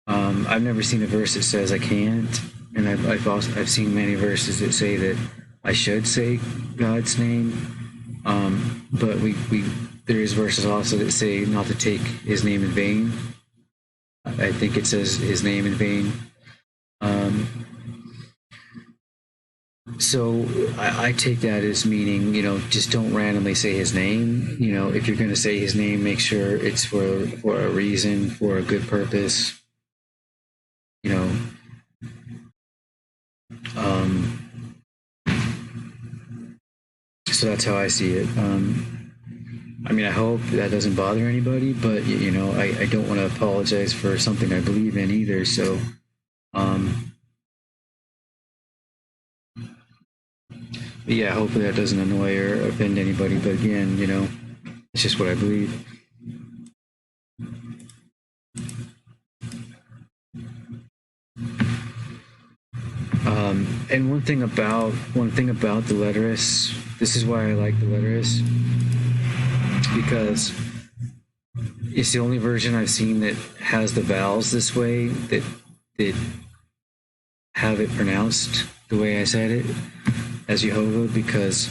I've never seen a verse that says I can't, and I've seen many verses that say that I should say God's name, but there is verses also that say not to take his name in vain. I think it says his name in vain. So I take that as meaning, just don't randomly say his name. If you're going to say his name, make sure it's for a reason, for a good purpose. So that's how I see it. I hope that doesn't bother anybody, but I don't want to apologize for something I believe in either. So, yeah, hopefully that doesn't annoy or offend anybody. But again, it's just what I believe. And one thing about the letterist, this is why I like the letterist, because it's the only version I've seen that has the vowels this way, that have it pronounced the way I said it as Jehovah, because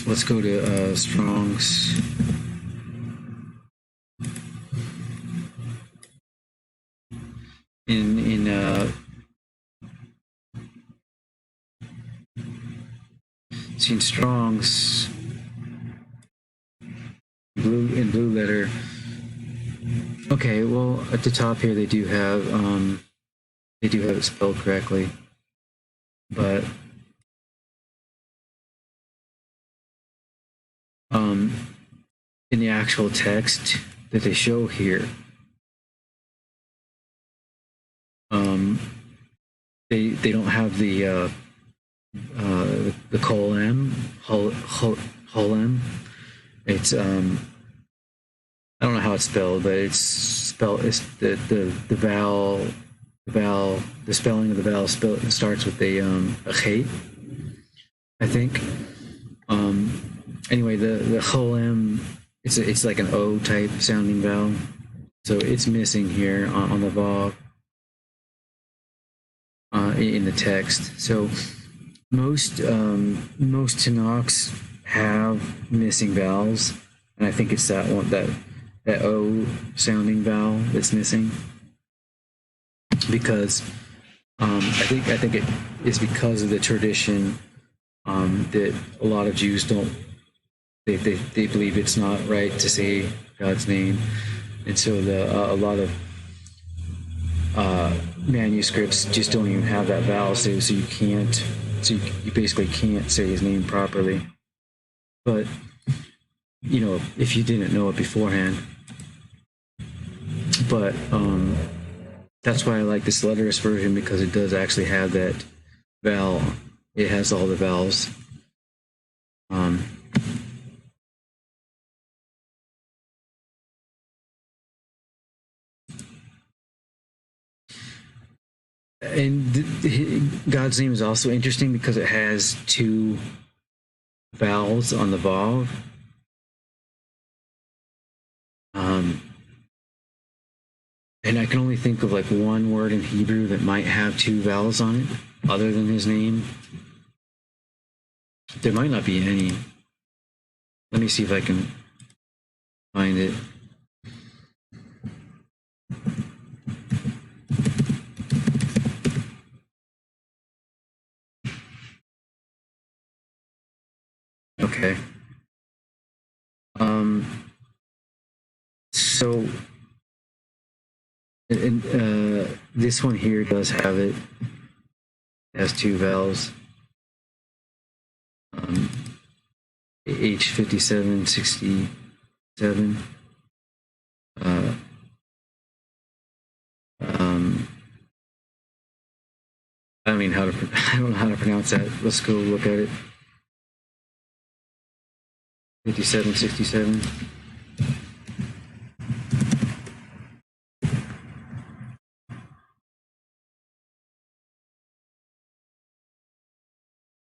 let's go to Strong's. In Strong's blue letter. Okay, well at the top here they do have it spelled correctly, but in the actual text that they show here, the holem. It's I don't know how it's spelled, but it's the vowel, the spelling of the vowel starts with a chet, I think. Anyway, the holem, it's like an O type sounding vowel, so it's missing here on the vav in the text. So most Tanakhs have missing vowels, and I think it's that one, that O sounding vowel that's missing, because I think it is because of the tradition that a lot of Jews don't. They believe it's not right to say God's name, and so a lot of manuscripts just don't even have that vowel, so you can't. So you basically can't say his name properly. But if you didn't know it beforehand. But that's why I like this letterless version, because it does actually have that vowel. It has all the vowels. And God's name is also interesting because it has two vowels on the vav. And I can only think of like one word in Hebrew that might have two vowels on it, other than his name. There might not be any. Let me see if I can find it. Okay. So, this one here does have it. It has two vowels. H5767. I don't know how to pronounce that. Let's go look at it. 5767.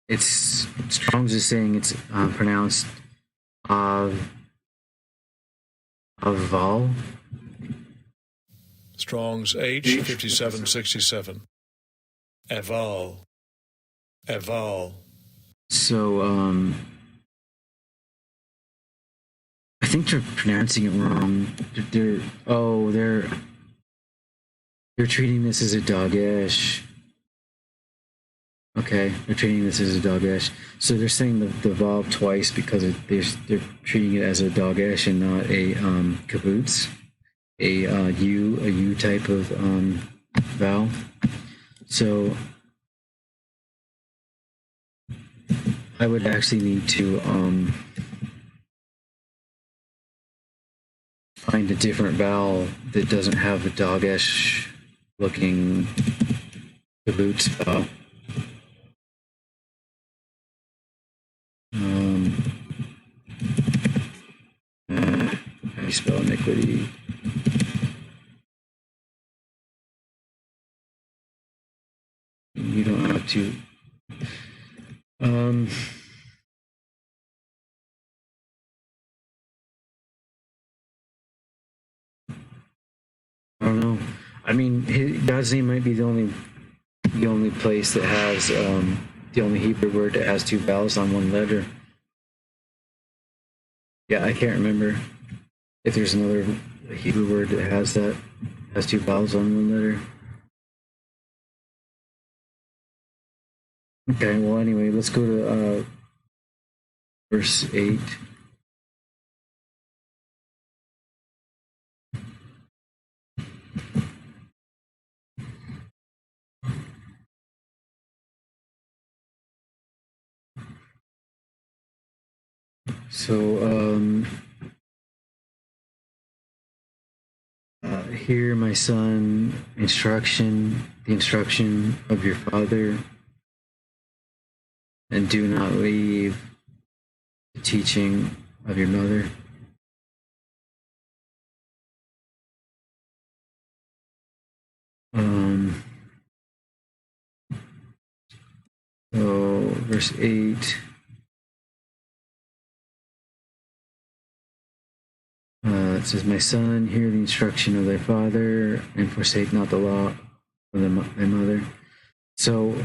It's Strong's is saying it's pronounced Aval. Strong's H5767. Eval. So I think they're pronouncing it wrong. They're treating this as a dagesh. Okay, they're treating this as a dagesh. So they're saying the vav twice because they're treating it as a dagesh and not a kibbutz, a U type of vowel. So I would actually need to find a different vowel that doesn't have a dagesh looking kibbutz vowel. How do you spell iniquity? You don't have to. I don't know. I mean, God's name might be the only place that has the only Hebrew word that has two vowels on one letter. Yeah, I can't remember if there's another Hebrew word that has two vowels on one letter. Okay, well, anyway, let's go to verse 8. So, hear, my son, the instruction of your father, and do not leave the teaching of your mother. So verse 8. It says, "My son, hear the instruction of thy father, and forsake not the law of thy mother." So,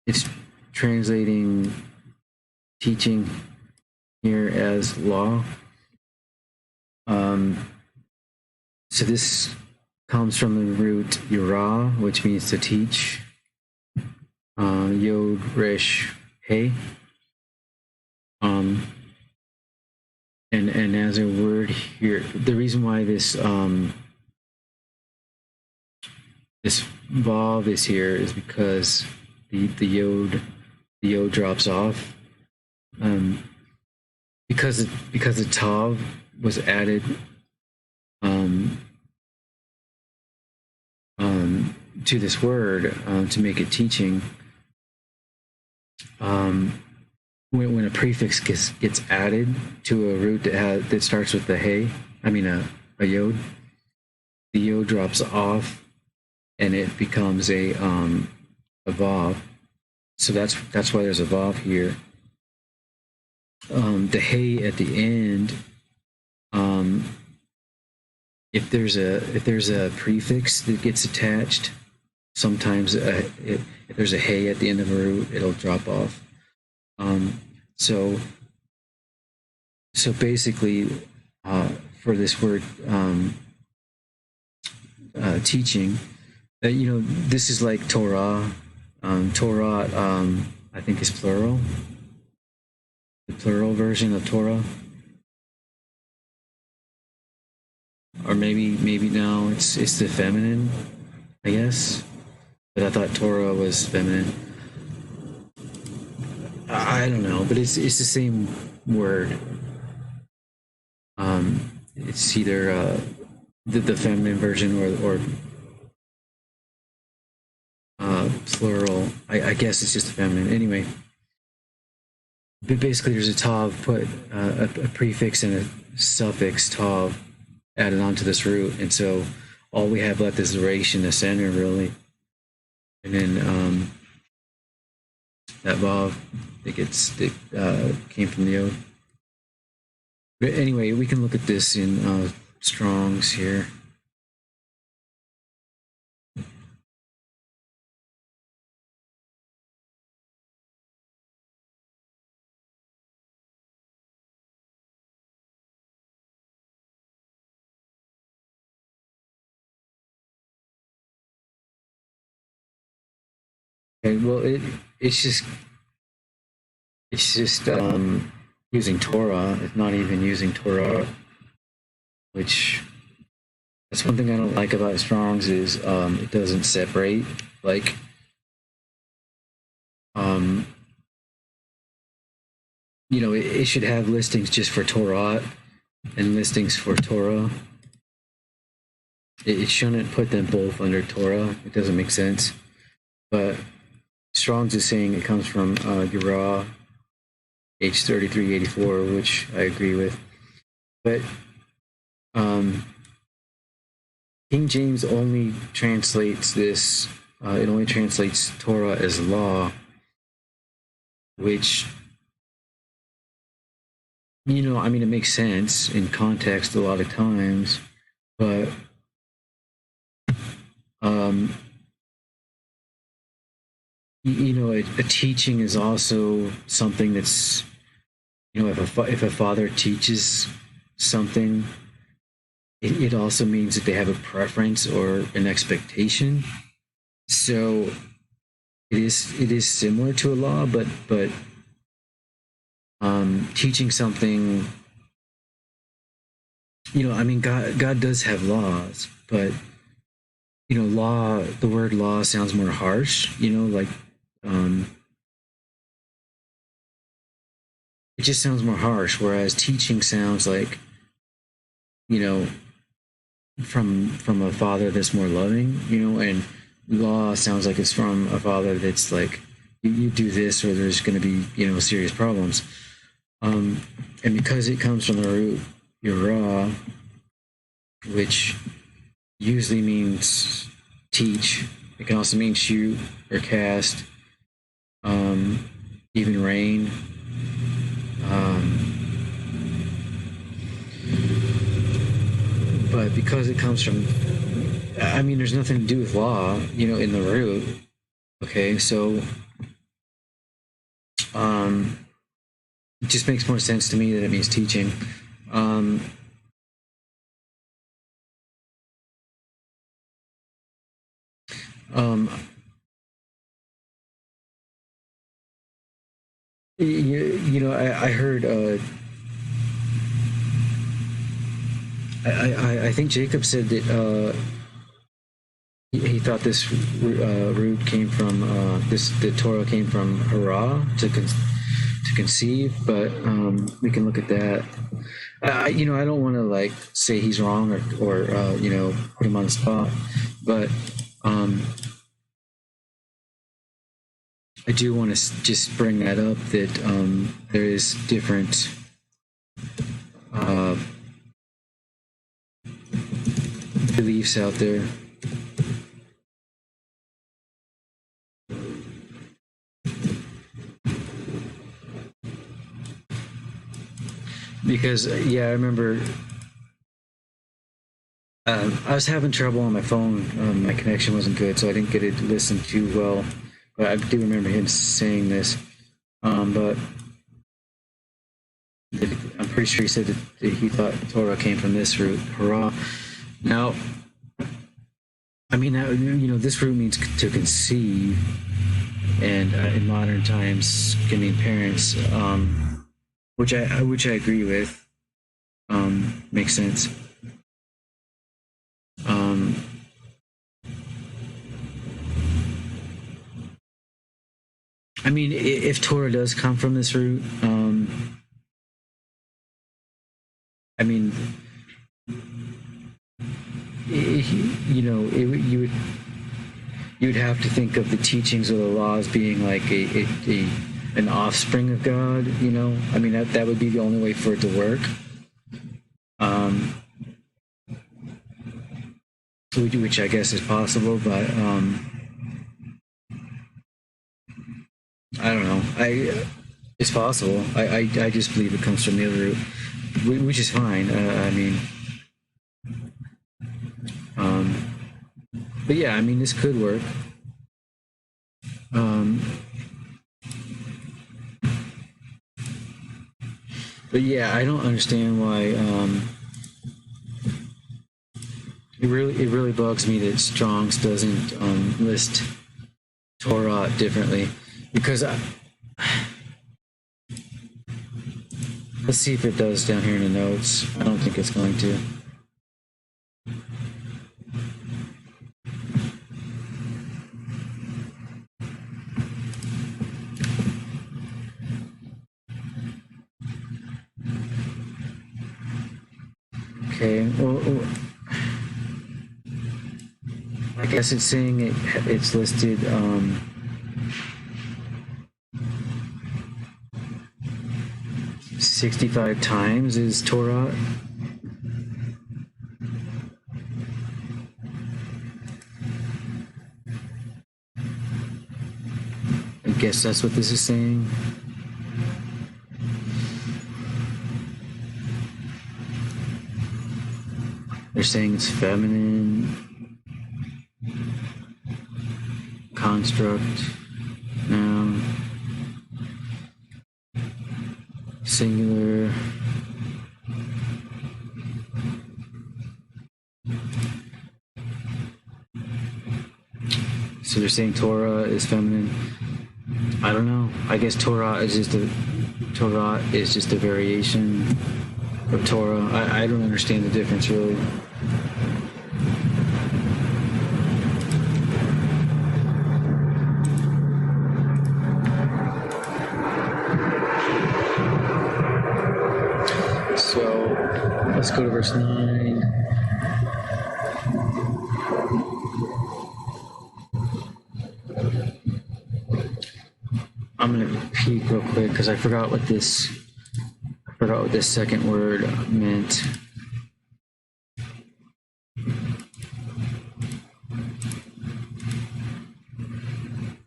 it's translating teaching here as law. So this comes from the root yara, which means to teach. Yod, resh, hey. And as a word here, the reason why this this vav is here is because the yod drops off. Because the tav was added to this word to make it teaching. When a prefix gets added to a root that starts with the hey, a yod, the yod drops off, and it becomes a vav. So that's why there's a vav here. The hey at the end, if there's a prefix that gets attached, sometimes if there's a hey at the end of a root, it'll drop off. So basically, for this word teaching, this is like Torah. Torah, I think, is plural. The plural version of Torah, or maybe no, it's the feminine, I guess. But I thought Torah was feminine. I don't know, but it's the same word. It's either the feminine version or plural. I guess it's just the feminine. Anyway, but basically there's a tav put, a prefix and a suffix tav added onto this root, and so all we have left is the resh in the center, really. And then that vav that came from the yod. But anyway, we can look at this in Strong's here. Okay, well, it's just using Torah. It's not even using Torah, which that's one thing I don't like about Strong's is it doesn't separate. Like, it should have listings just for Torah and listings for Torah. It shouldn't put them both under Torah. It doesn't make sense. But Strong's is saying it comes from Yirah, H3384, which I agree with. But King James only translates this, it only translates Torah as law, which, it makes sense in context a lot of times, but a teaching is also something that's, if a father teaches something, it also means that they have a preference or an expectation. So it is similar to a law, but teaching something, God does have laws, but law, the word law sounds more harsh, it just sounds more harsh, whereas teaching sounds like, from a father that's more loving, and law sounds like it's from a father that's like, you do this or there's going to be, serious problems. And because it comes from the root yara, which usually means teach, it can also mean shoot or cast, even rain. But because it comes from, there's nothing to do with law, in the root. Okay, so it just makes more sense to me that it means teaching. I heard. I think Jacob said that he thought this root came from the Torah came from hara, to conceive, but we can look at that. I don't want to like say he's wrong or put him on the spot, but I do want to just bring that up, that there is different beliefs out there. Because I remember I was having trouble on my phone. My connection wasn't good, so I didn't get it listened to well. But I do remember him saying this. But I'm pretty sure he said that he thought Torah came from this root, hara. Now, this root means to conceive, and in modern times can mean parents, which I agree with. Makes sense. If Torah does come from this root, you would have to think of the teachings of the laws being like an offspring of God. That would be the only way for it to work. Which I guess is possible, but I don't know. It's possible. I just believe it comes from the other root, which is fine. But yeah, this could work. But yeah, I don't understand why. It really bugs me that Strong's doesn't list Torah differently, because let's see if it does down here in the notes. I don't think it's going to. Okay, well, I guess it's saying it's listed 65 times is Torah. I guess that's what this is saying. They're saying it's feminine, construct, noun, singular, so they're saying Torah is feminine. I don't know. I guess Torah is just a variation of Torah. I don't understand the difference really. So let's go to verse 9. I'm gonna peek real quick because I forgot what this second word meant.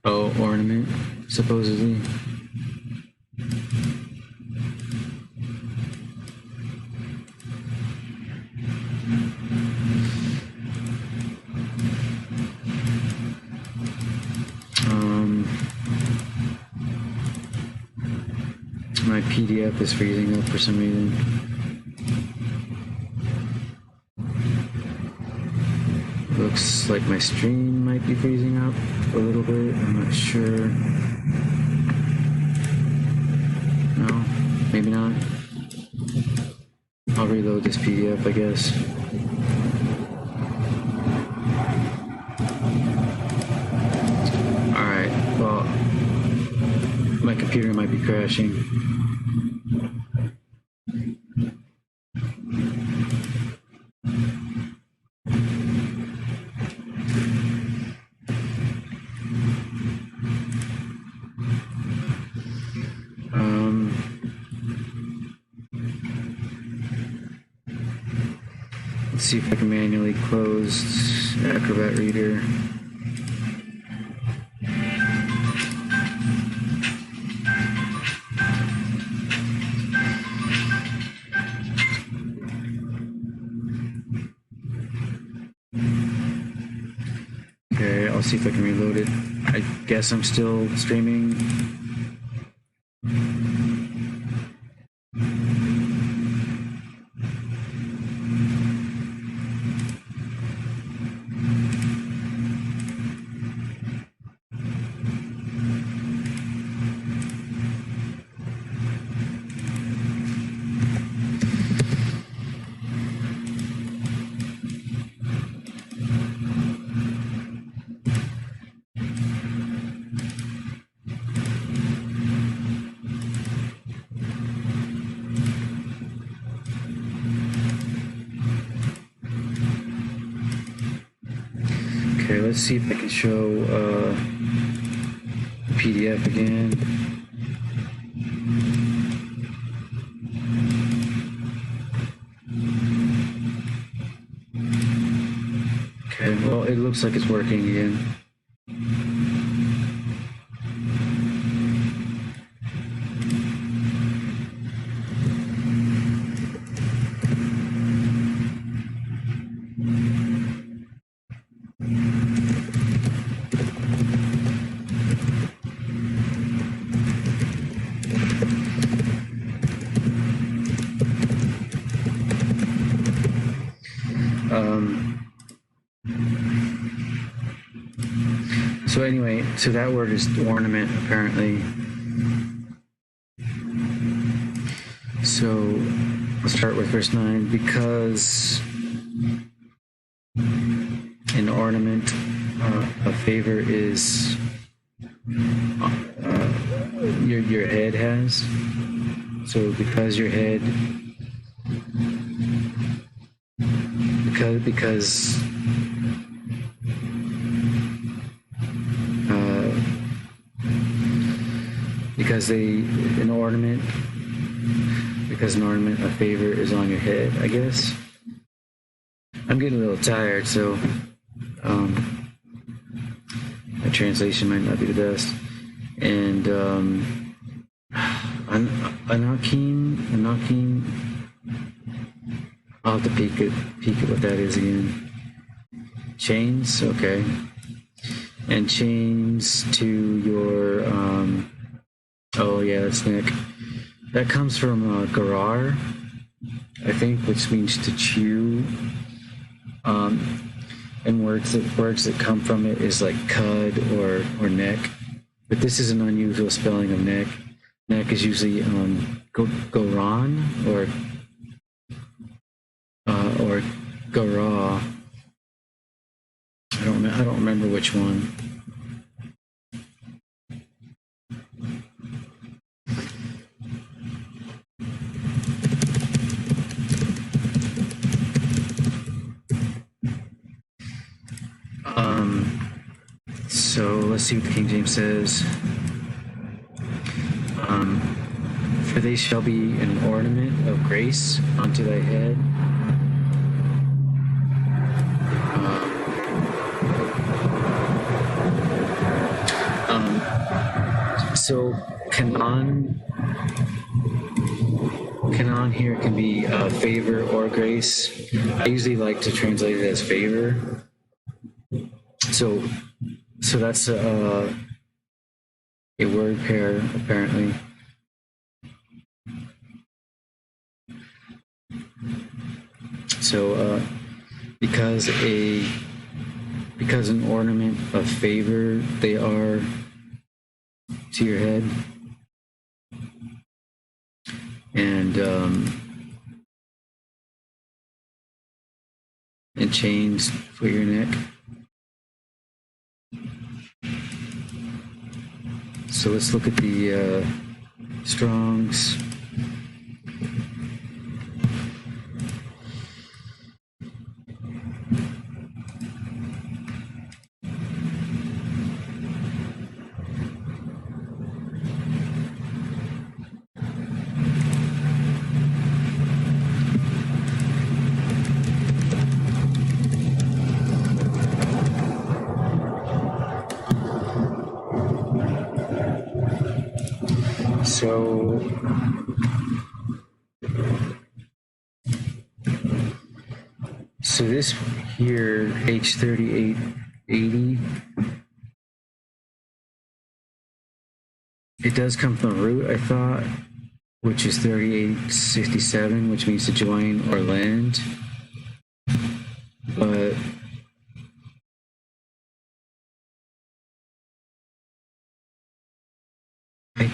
Oh, ornament, supposedly. My PDF is freezing up for some reason. Looks like my stream might be freezing up a little bit. I'm not sure. No, maybe not. I'll reload this PDF, I guess. Alright, well, my computer might be crashing. Let's see if I can manually close Acrobat Reader. Okay, I'll see if I can reload it. I guess I'm still streaming. Okay, let's see if I can show the PDF again. Okay, well, it looks like it's working again. So anyway, so that word is ornament, apparently. So let's start with verse 9. Because an ornament, a favor is your head has. So because your head, because an ornament, a favor is on your head, I guess. I'm getting a little tired, so my translation might not be the best. And Anakim, I'll have to peek at what that is again. Chains, okay. And chains to your oh yeah, that's Nick. That comes from garar, I think, which means to chew. And words that come from it is like cud or neck. But this is an unusual spelling of neck. Neck is usually goran or garah. I don't remember which one. So let's see what the King James says. For they shall be an ornament of grace unto thy head. So Kanan here can be favor or grace. I usually like to translate it as favor. So that's a word pair apparently. So because an ornament of favor they are to your head, and chains for your neck. So let's look at the Strong's. So this here, H3880, it does come from the root, I thought, which is 3867, which means to join or lend. But I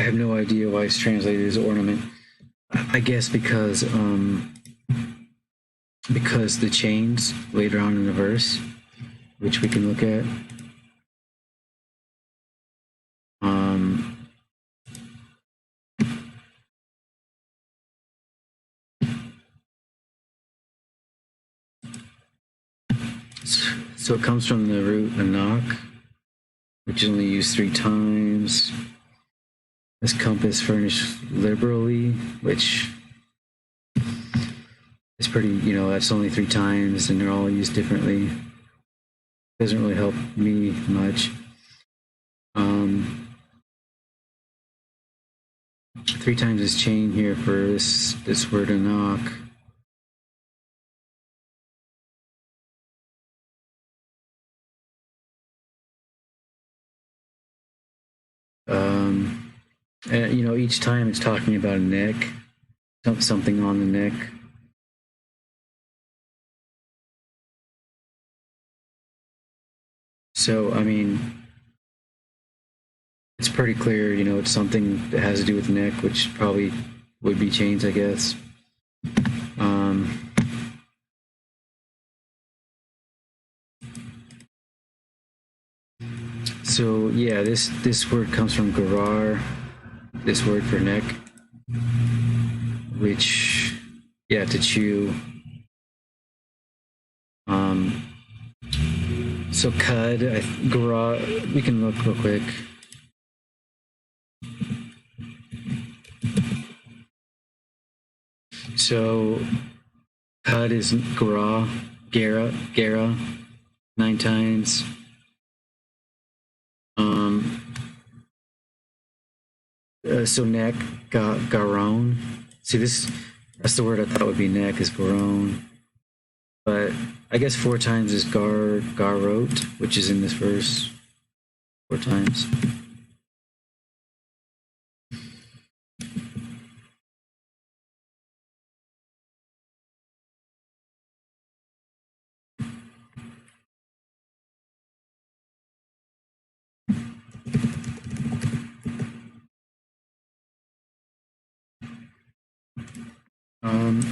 have no idea why it's translated as ornament. I guess because the chains later on in the verse, which we can look at. So it comes from the root anak, which is only used 3 times. This compass furnished liberally, which is pretty, that's only 3 times and they're all used differently. Doesn't really help me much. 3 times is chain here for this word anak. And, each time it's talking about a neck, something on the neck. So, I mean, it's pretty clear, it's something that has to do with the neck, which probably would be chains, I guess. So, yeah, this word comes from garar, this word for neck, which, to chew. So cud, garar, we can look real quick. So cud is gara, 9 times. So neck, garon. See, that's the word I thought would be neck, is garon. But I guess 4 times is garot, which is in this verse 4 times.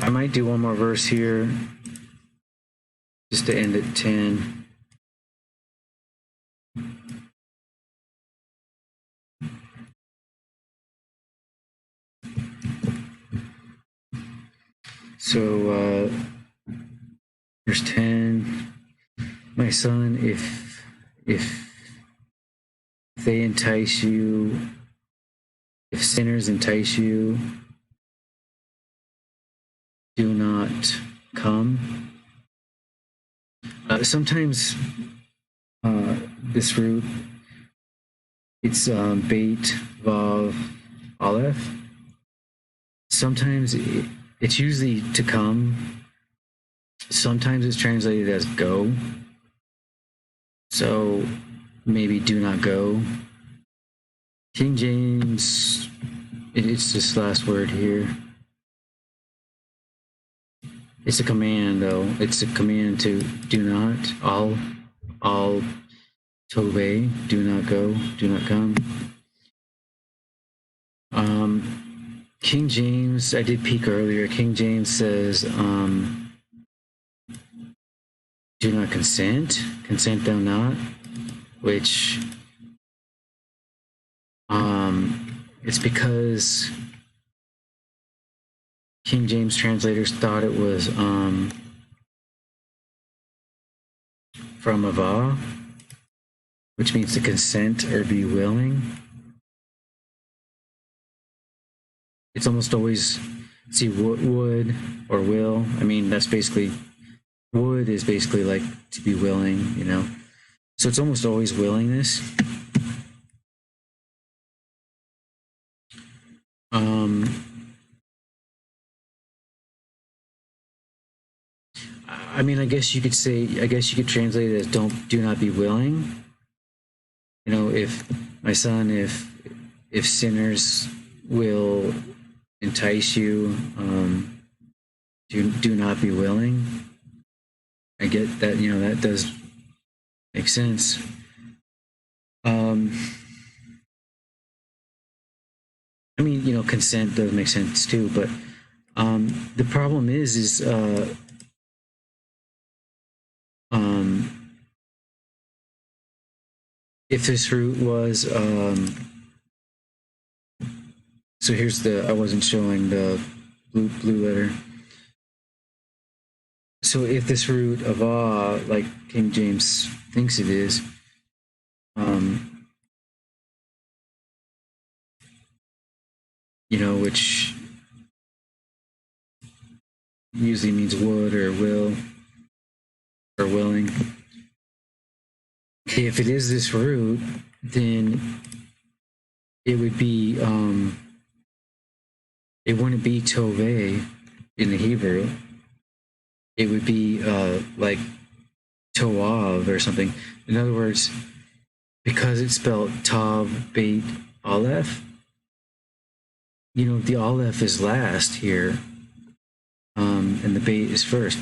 I might do one more verse here, just to end at 10. So, verse 10. My son, if they entice you, if sinners entice you, do not come. Sometimes this root, it's bait, vav, aleph. Sometimes it's usually to come. Sometimes it's translated as go. So maybe do not go. King James, it's this last word here. It's a command, though. It's a command to do not. All tove, do not go, do not come. King James, I did peek earlier. King James says, do not consent, consent thou not, which it's because King James translators thought it was from ava, which means to consent or be willing. It's almost always, see, would or will. I mean, that's basically, would is basically like to be willing, you know. So it's almost always willingness. I mean, I guess you could translate it as do not be willing. You know, if my son, if sinners will entice you, do not be willing. I get that, you know, that does make sense. I mean, you know, consent does make sense too, but the problem is if this root was so here's I wasn't showing the blue letter. So if this root of like King James thinks it is, you know, which usually means would or will or willing. Okay, if it is this root, then it would be it wouldn't be tove in the Hebrew. It would be like toav or something. In other words, because it's spelled tav, beit, aleph, you know, the aleph is last here, and the beit is first.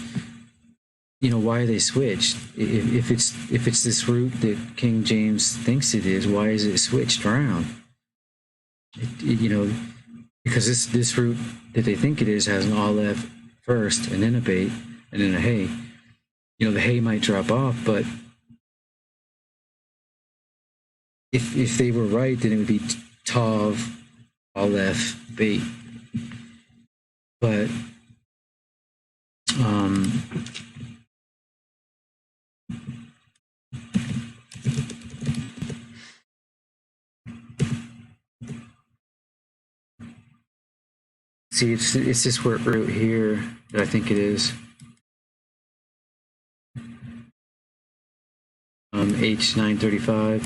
You know, why they switched? If it's this root that King James thinks it is, why is it switched around? You know, because this root that they think it is has an aleph first, and then a beit, and then a hey. You know, the hey might drop off, but if they were right, then it would be tav, aleph, beit. But see, it's this word root here that I think it is. H935.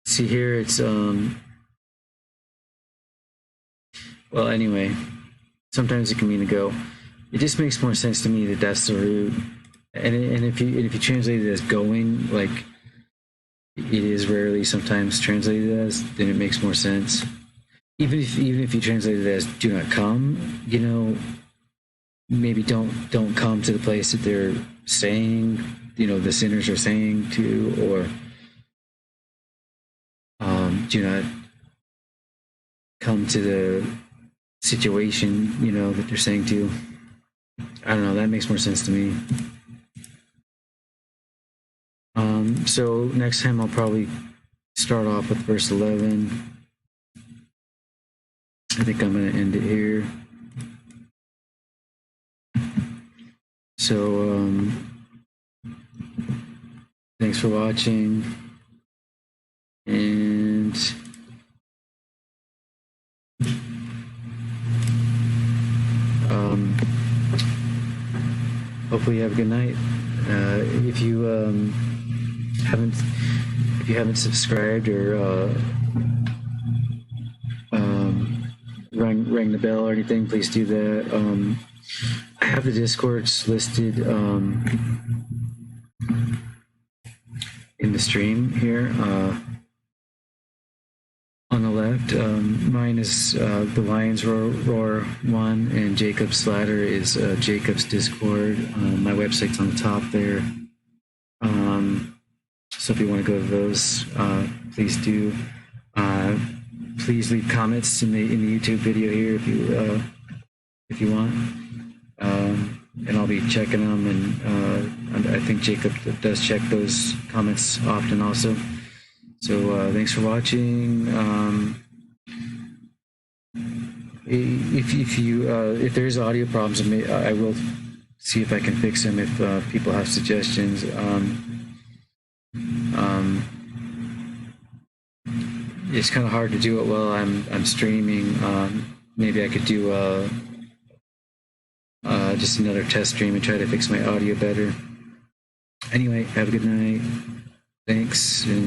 See here, it's well, anyway, sometimes it can mean to go. It just makes more sense to me that that's the root. And if you translate it as going, like it is rarely sometimes translated as, then it makes more sense. Even if you translate it as do not come, you know, maybe don't come to the place that they're saying, you know, the sinners are saying to, or do not come to the situation, you know, that they're saying to. I don't know. That makes more sense to me. So next time I'll probably start off with verse 11. I think I'm going to end it here. So, thanks for watching. And hopefully you have a good night. If you haven't subscribed or rang the bell or anything, please do that. I have the Discords listed in the stream here on the left. Mine is the Lions Roar 1, and Jacob's Ladder is Jacob's Discord. My website's on the top there. So if you want to go to those, please do. Please leave comments in the YouTube video here if you want. And I'll be checking them, and I think Jacob does check those comments often also. So thanks for watching. If there's audio problems, I will see if I can fix them if people have suggestions. It's kind of hard to do it while I'm streaming. Maybe I could do just another test stream and try to fix my audio better. Anyway, have a good night. Thanks. And